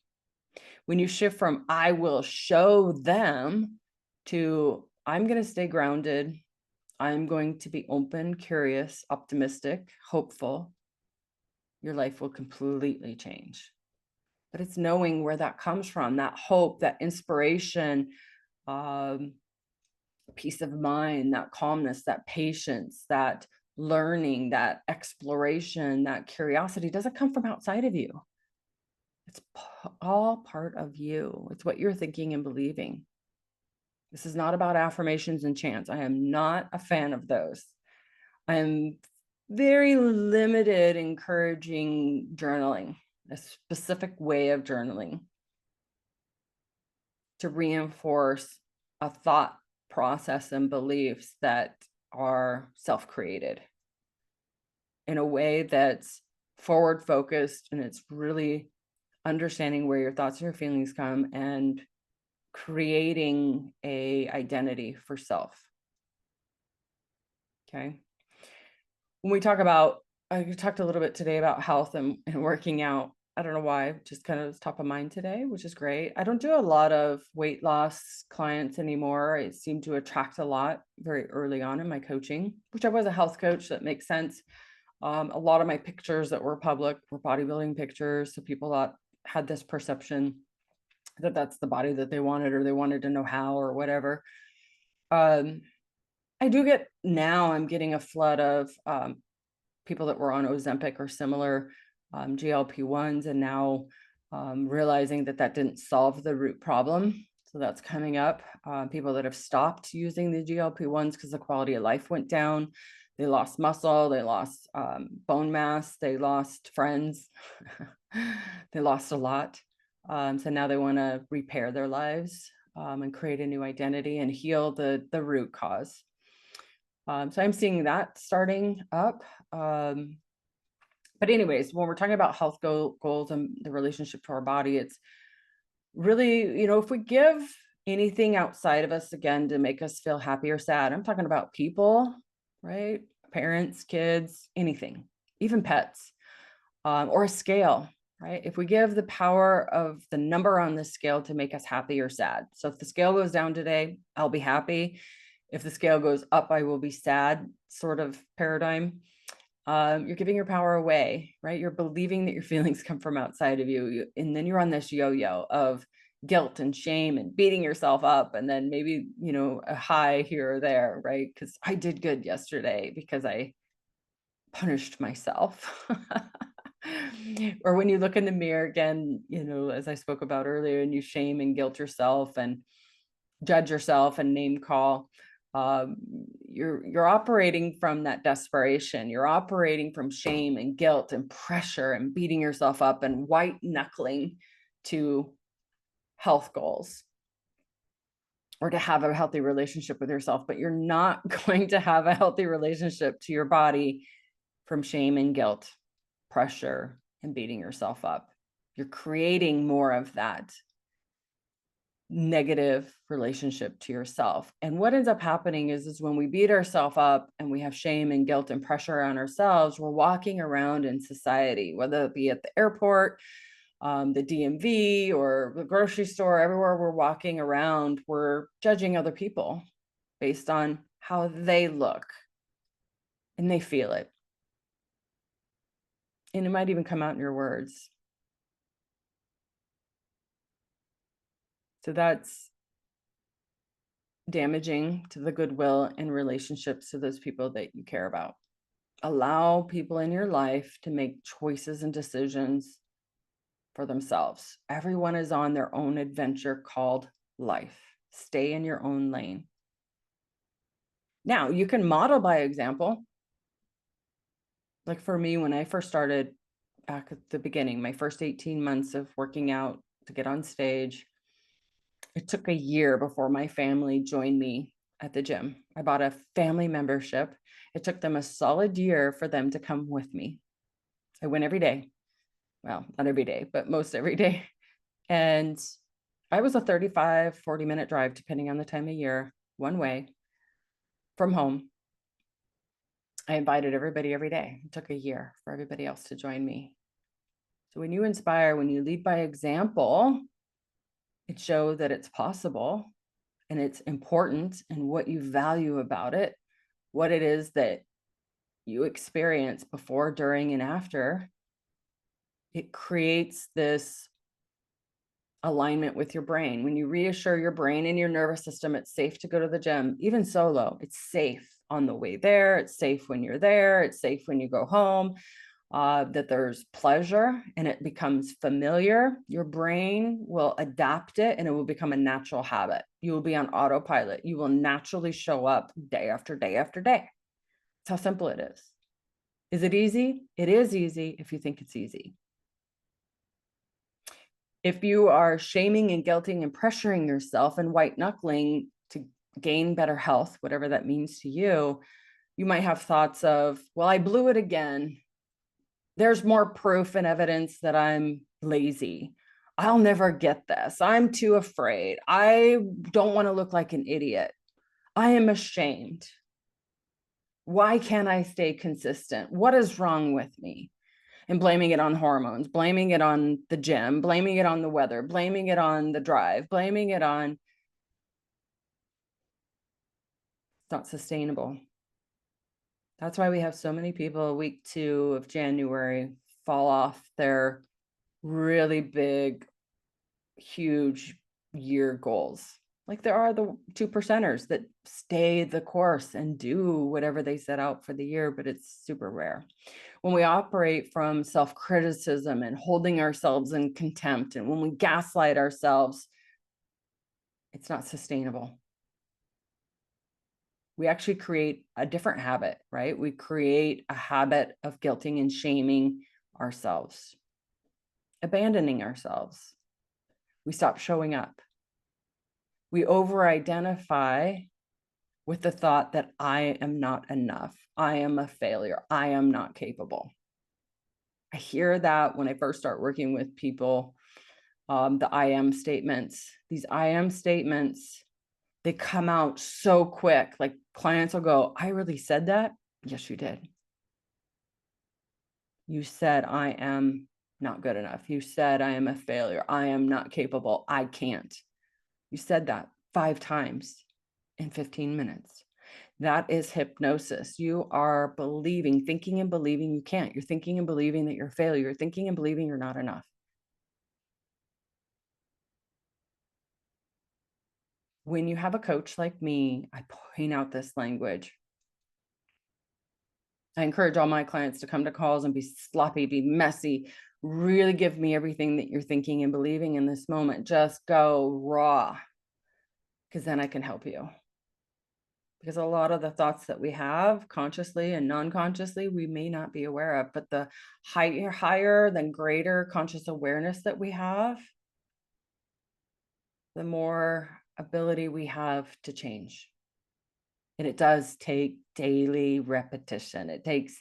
When you shift from I will show them to I'm going to stay grounded, I'm going to be open, curious, optimistic, hopeful, your life will completely change. But it's knowing where that comes from, that hope, that inspiration, peace of mind, that calmness, that patience, that learning, that exploration, that curiosity doesn't come from outside of you. It's all part of you. It's what you're thinking and believing. This is not about affirmations and chants. I am not a fan of those. I'm very limited encouraging journaling, a specific way of journaling to reinforce a thought process and beliefs that are self-created in a way that's forward focused, and it's really understanding where your thoughts and your feelings come and creating a identity for self. Okay. When we talk about, I talked a little bit today about health and working out. I don't know why, just kind of top of mind today, which is great. I don't do a lot of weight loss clients anymore. I seem to attract a lot very early on in my coaching, which I was a health coach. That makes sense. A lot of my pictures that were public were bodybuilding pictures. So people had this perception that that's the body that they wanted, or they wanted to know how or whatever. I do get now, I'm getting a flood of people that were on Ozempic or similar GLP-1s, and now realizing that that didn't solve the root problem. So that's coming up. People that have stopped using the GLP-1s because the quality of life went down. They lost muscle, they lost bone mass, they lost friends, they lost a lot. So now they want to repair their lives and create a new identity and heal the root cause. So I'm seeing that starting up. But anyways, when we're talking about health goals and the relationship to our body, it's really, if we give anything outside of us, again, to make us feel happy or sad, I'm talking about people, right? Parents, kids, anything, even pets, or a scale, right? If we give the power of the number on the scale to make us happy or sad. So if the scale goes down today, I'll be happy. If the scale goes up, I will be sad, sort of paradigm. You're giving your power away, right? You're believing that your feelings come from outside of you. And then you're on this yo-yo of guilt and shame and beating yourself up. And then maybe, a high here or there, right? Because I did good yesterday because I punished myself. Or when you look in the mirror again, as I spoke about earlier, and you shame and guilt yourself and judge yourself and name call, you're operating from that desperation. You're operating from shame and guilt and pressure and beating yourself up and white knuckling to health goals or to have a healthy relationship with yourself. But you're not going to have a healthy relationship to your body from shame and guilt, pressure, and beating yourself up. You're creating more of that negative relationship to yourself. And what ends up happening is when we beat ourselves up and we have shame and guilt and pressure on ourselves, we're walking around in society, whether it be at the airport, the DMV, or the grocery store, everywhere we're walking around, we're judging other people based on how they look, and they feel it. And it might even come out in your words. So that's damaging to the goodwill and relationships to those people that you care about. Allow people in your life to make choices and decisions for themselves. Everyone is on their own adventure called life. Stay in your own lane. Now, you can model by example. Like for me, when I first started back at the beginning, my first 18 months of working out to get on stage, it took a year before my family joined me at the gym. I bought a family membership. It took them a solid year for them to come with me. I went every day. Well, not every day, but most every day. And I was a 35, 40-minute drive, depending on the time of year, one way from home. I invited everybody every day. It took a year for everybody else to join me. So when you inspire, when you lead by example, it shows that it's possible and it's important, and what you value about it, what it is that you experience before, during, and after. It creates this alignment with your brain. When you reassure your brain and your nervous system, it's safe to go to the gym, even solo. It's safe on the way there. It's safe when you're there. It's safe when you go home. That there's pleasure and it becomes familiar. Your brain will adapt it and it will become a natural habit. You will be on autopilot. You will naturally show up day after day after day. That's how simple it is. Is it easy? It is easy if you think it's easy. If you are shaming and guilting and pressuring yourself and white knuckling to gain better health, whatever that means to you, you might have thoughts of, well, I blew it again. There's more proof and evidence that I'm lazy. I'll never get this. I'm too afraid. I don't want to look like an idiot. I am ashamed. Why can't I stay consistent? What is wrong with me? And blaming it on hormones, blaming it on the gym, blaming it on the weather, blaming it on the drive, blaming it on, it's not sustainable. That's why we have so many people week 2 of January fall off their really big, huge year goals. Like there are the 2%ers that stay the course and do whatever they set out for the year, but it's super rare. When we operate from self-criticism and holding ourselves in contempt, and when we gaslight ourselves, it's not sustainable. We actually create a different habit, right? We create a habit of guilting and shaming ourselves, abandoning ourselves. We stop showing up. We over-identify with the thought that I am not enough. I am a failure. I am not capable. I hear that when I first start working with people, the I am statements. These I am statements, they come out so quick. Like clients will go, I really said that? Yes, you did. You said, I am not good enough. You said, I am a failure. I am not capable. I can't. You said that 5 times in 15 minutes. That is hypnosis. You are believing, thinking and believing you can't. You're thinking and believing that you're a failure. You're thinking and believing you're not enough. When you have a coach like me, I point out this language. I encourage all my clients to come to calls and be sloppy, be messy, really give me everything that you're thinking and believing in this moment. Just go raw, because then I can help you. Because a lot of the thoughts that we have consciously and non-consciously, we may not be aware of, but the higher than greater conscious awareness that we have, the more ability we have to change. And it does take daily repetition. It takes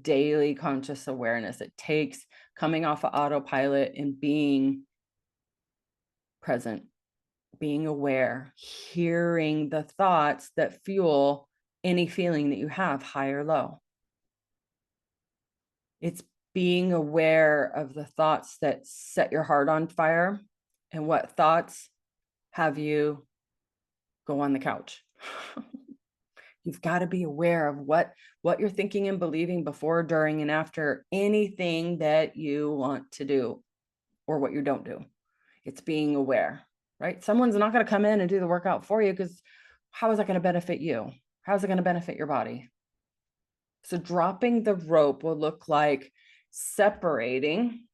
daily conscious awareness. It takes coming off of autopilot and being present, being aware, hearing the thoughts that fuel any feeling that you have, high or low. It's being aware of the thoughts that set your heart on fire and what thoughts have you go on the couch. You've got to be aware of what you're thinking and believing before, during, and after anything that you want to do or what you don't do. It's being aware, right? Someone's not going to come in and do the workout for you, because how is that going to benefit you? How is it going to benefit your body? So dropping the rope will look like separating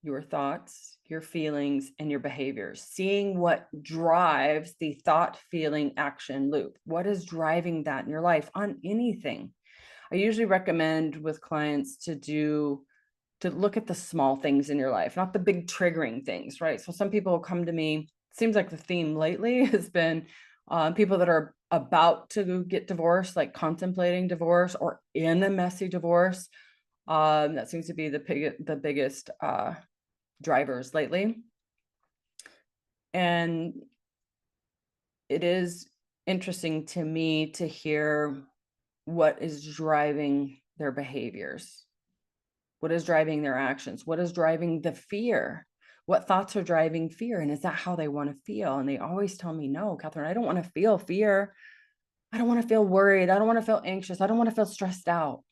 your thoughts, your feelings, and your behaviors, seeing what drives the thought, feeling, action loop. What is driving that in your life on anything? I usually recommend with clients to look at the small things in your life, not the big triggering things, right? So some people come to me, seems like the theme lately has been people that are about to get divorced, like contemplating divorce or in a messy divorce. That seems to be the biggest drivers lately. And it is interesting to me to hear what is driving their behaviors, what is driving their actions, what is driving the fear, what thoughts are driving fear, and is that how they want to feel? And they always tell me, no, Catherine, I don't want to feel fear. I don't want to feel worried. I don't want to feel anxious. I don't want to feel stressed out.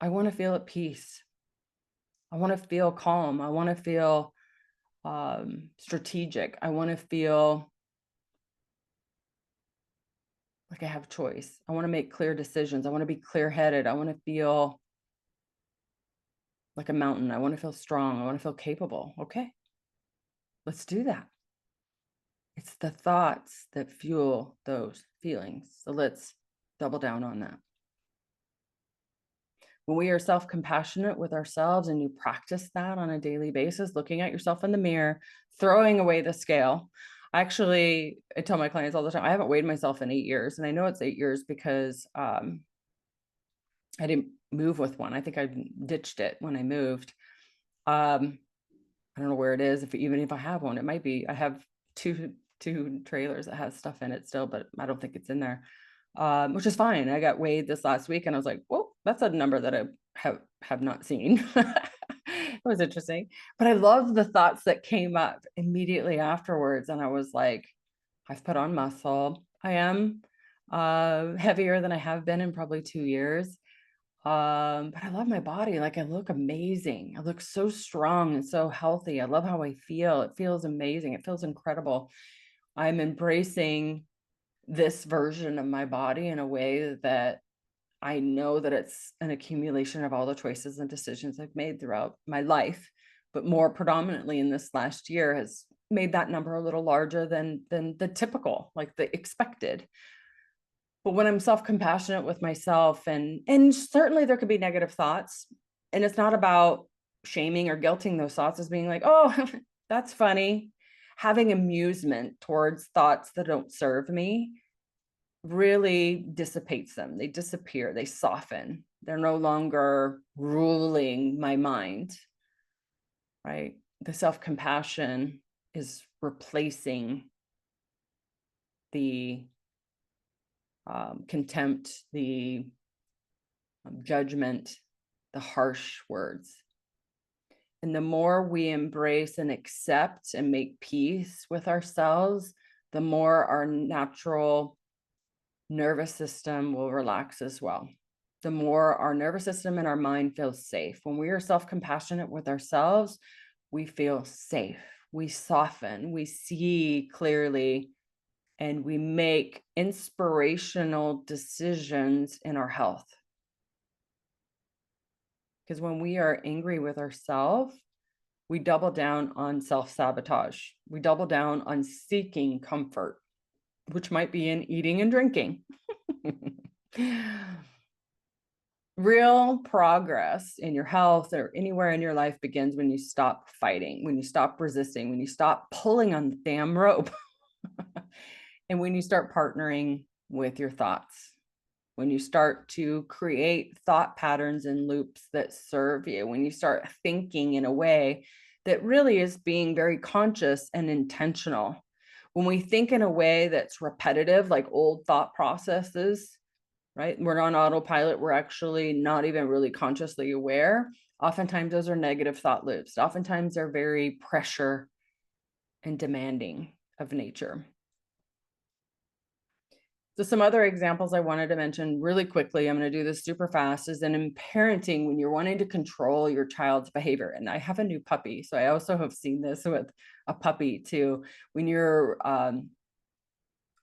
I want to feel at peace. I want to feel calm. I want to feel strategic. I want to feel like I have choice. I want to make clear decisions. I want to be clear-headed. I want to feel like a mountain. I want to feel strong. I want to feel capable. Okay, let's do that. It's the thoughts that fuel those feelings. So let's double down on that. When we are self-compassionate with ourselves and you practice that on a daily basis, looking at yourself in the mirror, throwing away the scale. I tell my clients all the time, I haven't weighed myself in 8 years. And I know it's 8 years because I didn't move with one. I think I ditched it when I moved. I don't know where it is, even if I have one. It might be, I have two trailers that has stuff in it still, but I don't think it's in there. Which is fine. I got weighed this last week and I was like, whoa, that's a number that I have not seen. It was interesting. But I love the thoughts that came up immediately afterwards. And I was like, I've put on muscle. I am heavier than I have been in probably 2 years. But I love my body. Like I look amazing. I look so strong and so healthy. I love how I feel. It feels amazing. It feels incredible. I'm embracing this version of my body in a way that I know that it's an accumulation of all the choices and decisions I've made throughout my life, but more predominantly in this last year has made that number a little larger than the typical, like the expected. But when I'm self-compassionate with myself, and certainly there could be negative thoughts, and it's not about shaming or guilting those thoughts as being like, oh, that's funny. Having amusement towards thoughts that don't serve me really dissipates them. They disappear, they soften. They're no longer ruling my mind, right? The self-compassion is replacing the contempt, the judgment, the harsh words. And the more we embrace and accept and make peace with ourselves, the more our natural nervous system will relax as well. The more our nervous system and our mind feels safe. When we are self-compassionate with ourselves, we feel safe. We soften, we see clearly, and we make inspirational decisions in our health. Because when we are angry with ourselves, we double down on self-sabotage. We double down on seeking comfort, which might be in eating and drinking. Real progress in your health or anywhere in your life begins when you stop fighting, when you stop resisting, when you stop pulling on the damn rope, and when you start partnering with your thoughts, when you start to create thought patterns and loops that serve you, when you start thinking in a way that really is being very conscious and intentional. When we think in a way that's repetitive, like old thought processes, right? We're on autopilot. We're actually not even really consciously aware. Oftentimes those are negative thought loops. Oftentimes they're very pressure and demanding of nature. So some other examples I wanted to mention really quickly, I'm going to do this super fast, is in parenting, when you're wanting to control your child's behavior. And I have a new puppy, so I also have seen this with a puppy too. When you're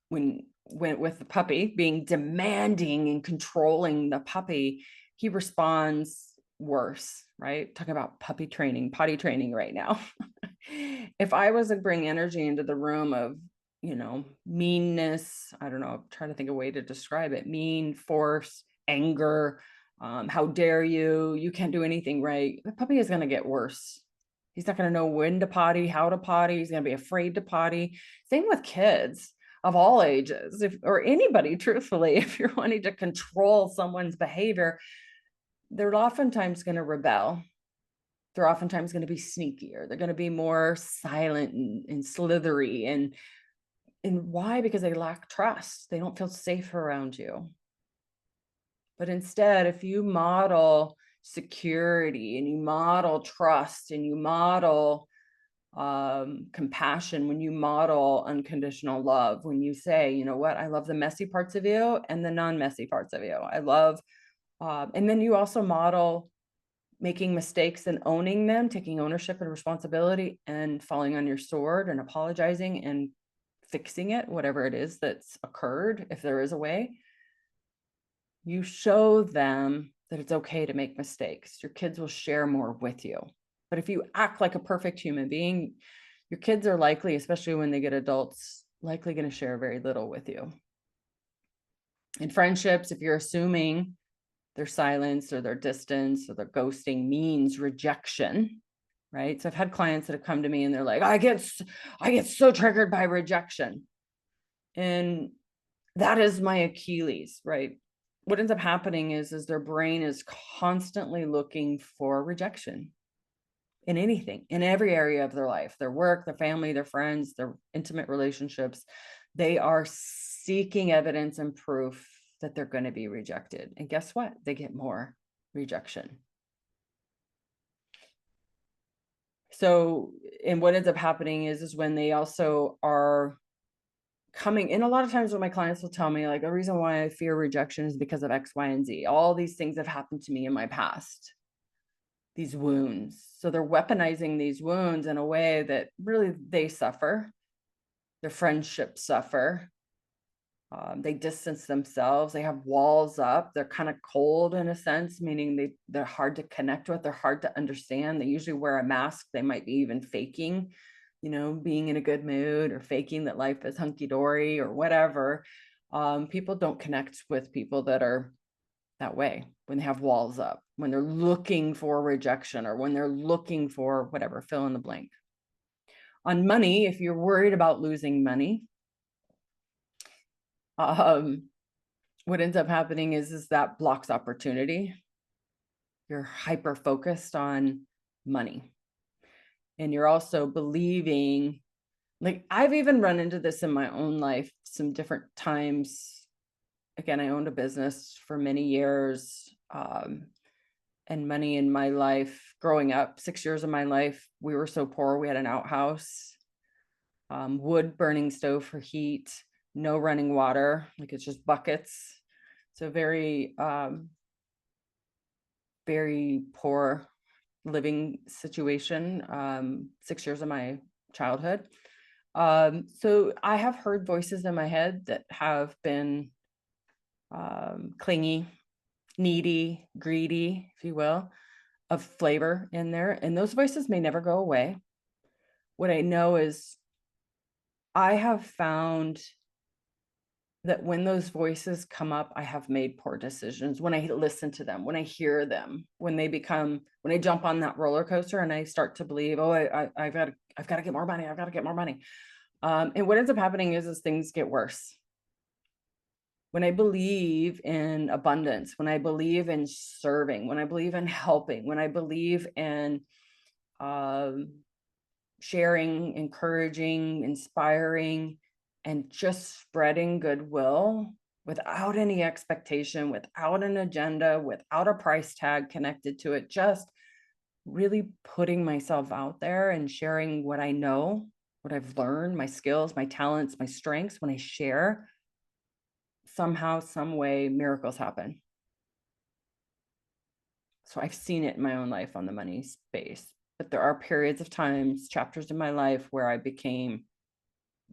with the puppy being demanding and controlling the puppy, he responds worse, right? Talking about puppy training, potty training right now. If I was to bring energy into the room of, meanness, I don't know, try to think of a way to describe it, mean, force, anger, how dare you, you can't do anything right, the puppy is going to get worse. He's not going to know when to potty, how to potty. He's going to be afraid to potty. Same with kids of all ages, or anybody, truthfully. If you're wanting to control someone's behavior, they're oftentimes going to rebel. They're oftentimes going to be sneakier. They're going to be more silent and slithery. And And why? Because they lack trust. They don't feel safe around you. But instead, if you model security and you model trust and you model compassion, when you model unconditional love, when you say, you know what, I love the messy parts of you and the non-messy parts of you. I love, and then you also model making mistakes and owning them, taking ownership and responsibility and falling on your sword and apologizing and fixing it, whatever it is that's occurred, if there is a way. You show them that it's okay to make mistakes. Your kids will share more with you. But if you act like a perfect human being, your kids are likely, especially when they get adults, likely going to share very little with you. In friendships, if you're assuming their silence or their distance or their ghosting means rejection, right? So I've had clients that have come to me and they're like, I get so triggered by rejection. And that is my Achilles, right? What ends up happening is their brain is constantly looking for rejection in anything, in every area of their life, their work, their family, their friends, their intimate relationships. They are seeking evidence and proof that they're going to be rejected. And guess what? They get more rejection. So, and what ends up happening is when they also are coming in, a lot of times when my clients will tell me, like, the reason why I fear rejection is because of X, Y, and Z. All these things have happened to me in my past, these wounds. So they're weaponizing these wounds in a way that really they suffer, their friendships suffer. They distance themselves. They have walls up. They're kind of cold in a sense, meaning they're hard to connect with. They're hard to understand. They usually wear a mask. They might be even faking, being in a good mood or faking that life is hunky-dory or whatever. People don't connect with people that are that way when they have walls up, when they're looking for rejection or when they're looking for whatever, fill in the blank. On money, if you're worried about losing money, what ends up happening is that blocks opportunity. You're hyper focused on money. And you're also believing, like, I've even run into this in my own life some different times. Again, I owned a business for many years, and money in my life growing up, 6 years of my life, we were so poor. We had an outhouse, wood burning stove for heat, no running water, like it's just buckets. So very, very poor living situation, 6 years of my childhood. So I have heard voices in my head that have been clingy, needy, greedy, if you will, of flavor in there. And those voices may never go away. What I know is I have found that when those voices come up, I have made poor decisions when I listen to them, when I hear them, when I jump on that roller coaster and I start to believe, oh, I've got to get more money. I've got to get more money. And what ends up happening is things get worse. When I believe in abundance, when I believe in serving, when I believe in helping, when I believe in sharing, encouraging, inspiring, and just spreading goodwill without any expectation, without an agenda, without a price tag connected to it, just really putting myself out there and sharing what I know, what I've learned, my skills, my talents, my strengths. When I share, somehow, some way, miracles happen. So I've seen it in my own life on the money space, but there are periods of times, chapters in my life where I became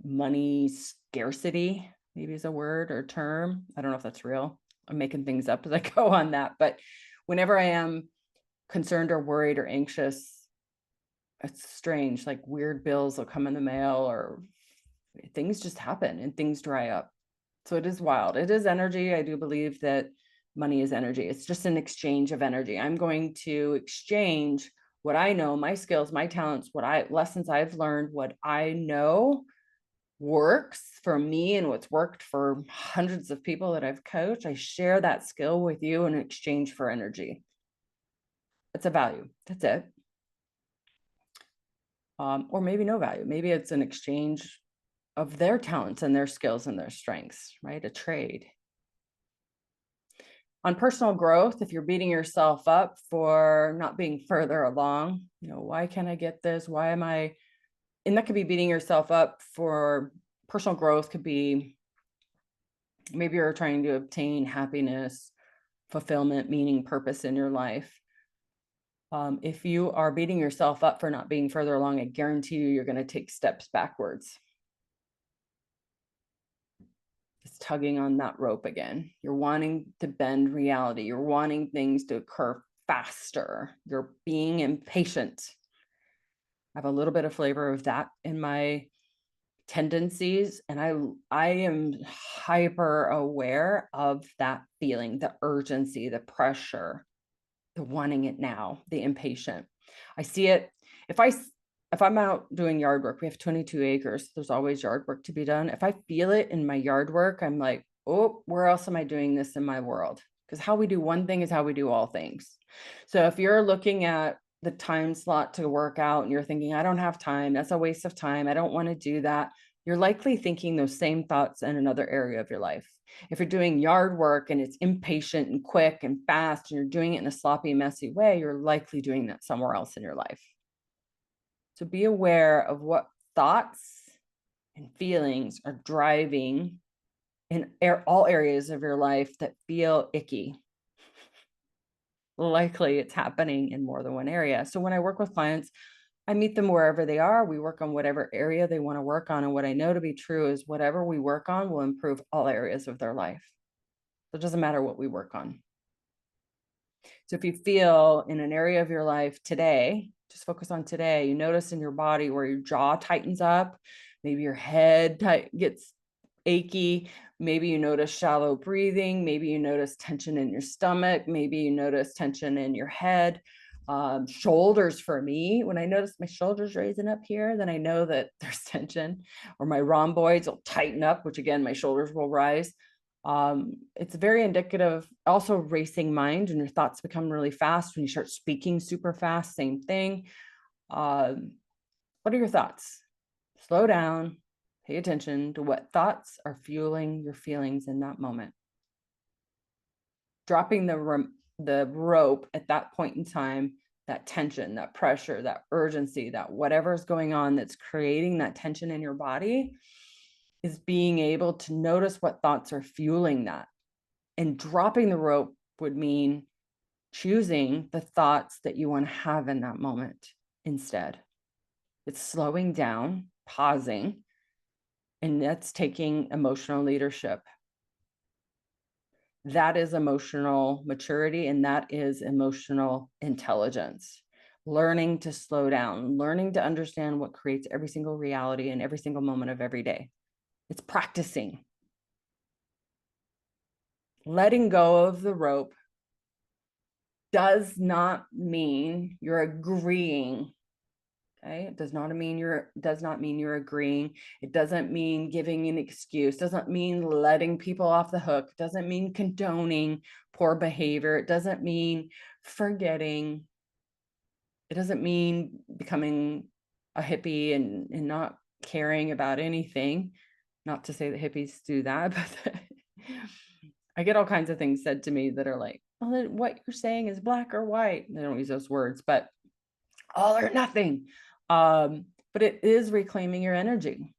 money scarcity, maybe is a word or term. I don't know if that's real. I'm making things up as I go on that. But whenever I am concerned or worried or anxious, it's strange, like weird bills will come in the mail or things just happen and things dry up. So it is wild. It is energy. I do believe that money is energy. It's just an exchange of energy. I'm going to exchange what I know, my skills, my talents, lessons I've learned, what I know works for me and what's worked for hundreds of people that I've coached. I share that skill with you in exchange for energy. It's a value. That's it. Or maybe no value. Maybe it's an exchange of their talents and their skills and their strengths, right? A trade. On personal growth, if you're beating yourself up for not being further along, why can't I get this? Why am I? And that could be beating yourself up for personal growth, could be maybe you're trying to obtain happiness, fulfillment, meaning, purpose in your life. If you are beating yourself up for not being further along, I guarantee you're going to take steps backwards. It's tugging on that rope again. You're wanting to bend reality. You're wanting things to occur faster. You're being impatient. I have a little bit of flavor of that in my tendencies, and I am hyper aware of that feeling, the urgency, the pressure, the wanting it now, the impatient. I see it if I'm out doing yard work. We have 22 acres. There's always yard work to be done. If I feel it in my yard work, I'm like, oh, where else am I doing this in my world? Because how we do one thing is how we do all things. So if you're looking at the time slot to work out and you're thinking, I don't have time, that's a waste of time, I don't want to do that, you're likely thinking those same thoughts in another area of your life. If you're doing yard work and it's impatient and quick and fast and you're doing it in a sloppy, messy way, you're likely doing that somewhere else in your life. So be aware of what thoughts and feelings are driving in all areas of your life that feel icky. Likely it's happening in more than one area. So when I work with clients, I meet them wherever they are. We work on whatever area they want to work on. And what I know to be true is whatever we work on will improve all areas of their life. So it doesn't matter what we work on. So if you feel in an area of your life today, just focus on today, you notice in your body where your jaw tightens up, maybe your head gets achy, maybe you notice shallow breathing, maybe you notice tension in your stomach, maybe you notice tension in your head. Shoulders for me, when I notice my shoulders raising up here, then I know that there's tension, or my rhomboids will tighten up, which again, my shoulders will rise. It's very indicative. Also, racing mind, and your thoughts become really fast when you start speaking super fast. Same thing. What are your thoughts? Slow down, pay attention to what thoughts are fueling your feelings in that moment. Dropping the rope at that point in time, that tension, that pressure, that urgency, that whatever's going on that's creating that tension in your body, is being able to notice what thoughts are fueling that. And dropping the rope would mean choosing the thoughts that you want to have in that moment instead. It's slowing down, pausing, and that's taking emotional leadership. That is emotional maturity, and that is emotional intelligence. Learning to slow down, learning to understand what creates every single reality in every single moment of every day. It's practicing. Letting go of the rope does not mean you're agreeing. Okay, it does not mean you're agreeing. It doesn't mean giving an excuse. It doesn't mean letting people off the hook. It doesn't mean condoning poor behavior. It doesn't mean forgetting. It doesn't mean becoming a hippie and not caring about anything. Not to say that hippies do that, but I get all kinds of things said to me that are like, well, what you're saying is black or white. They don't use those words, but all or nothing. But it is reclaiming your energy.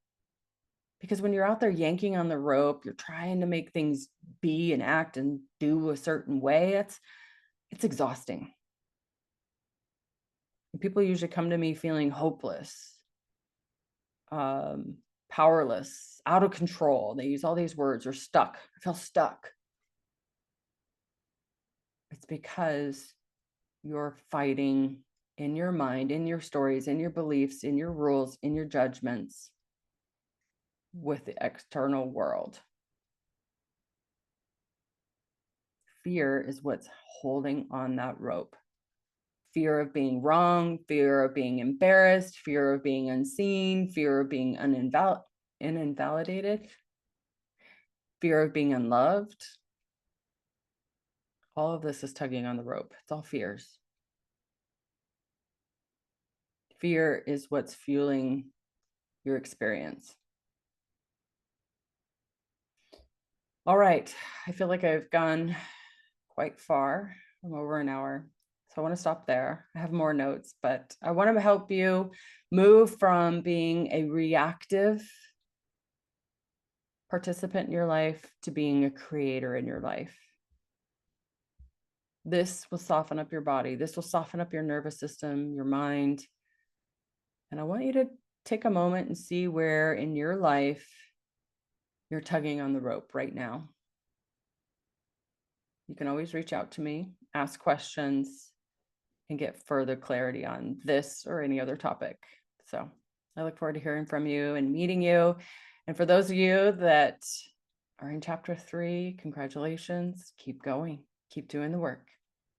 Because when you're out there yanking on the rope, you're trying to make things be and act and do a certain way. It's exhausting. And people usually come to me feeling hopeless, powerless, out of control. They use all these words, or stuck. I feel stuck. It's because you're fighting in your mind, in your stories, in your beliefs, in your rules, in your judgments with the external world. Fear is what's holding on that rope. Fear of being wrong, fear of being embarrassed, fear of being unseen, fear of being invalidated, fear of being unloved. All of this is tugging on the rope. It's all fears. Fear is what's fueling your experience. All right. I feel like I've gone quite far. I'm over an hour. So I want to stop there. I have more notes, but I want to help you move from being a reactive participant in your life to being a creator in your life. This will soften up your body. This will soften up your nervous system, your mind. And I want you to take a moment and see where in your life you're tugging on the rope right now. You can always reach out to me, ask questions, and get further clarity on this or any other topic. So I look forward to hearing from you and meeting you. And for those of you that are in chapter 3, congratulations. Keep going. Keep doing the work.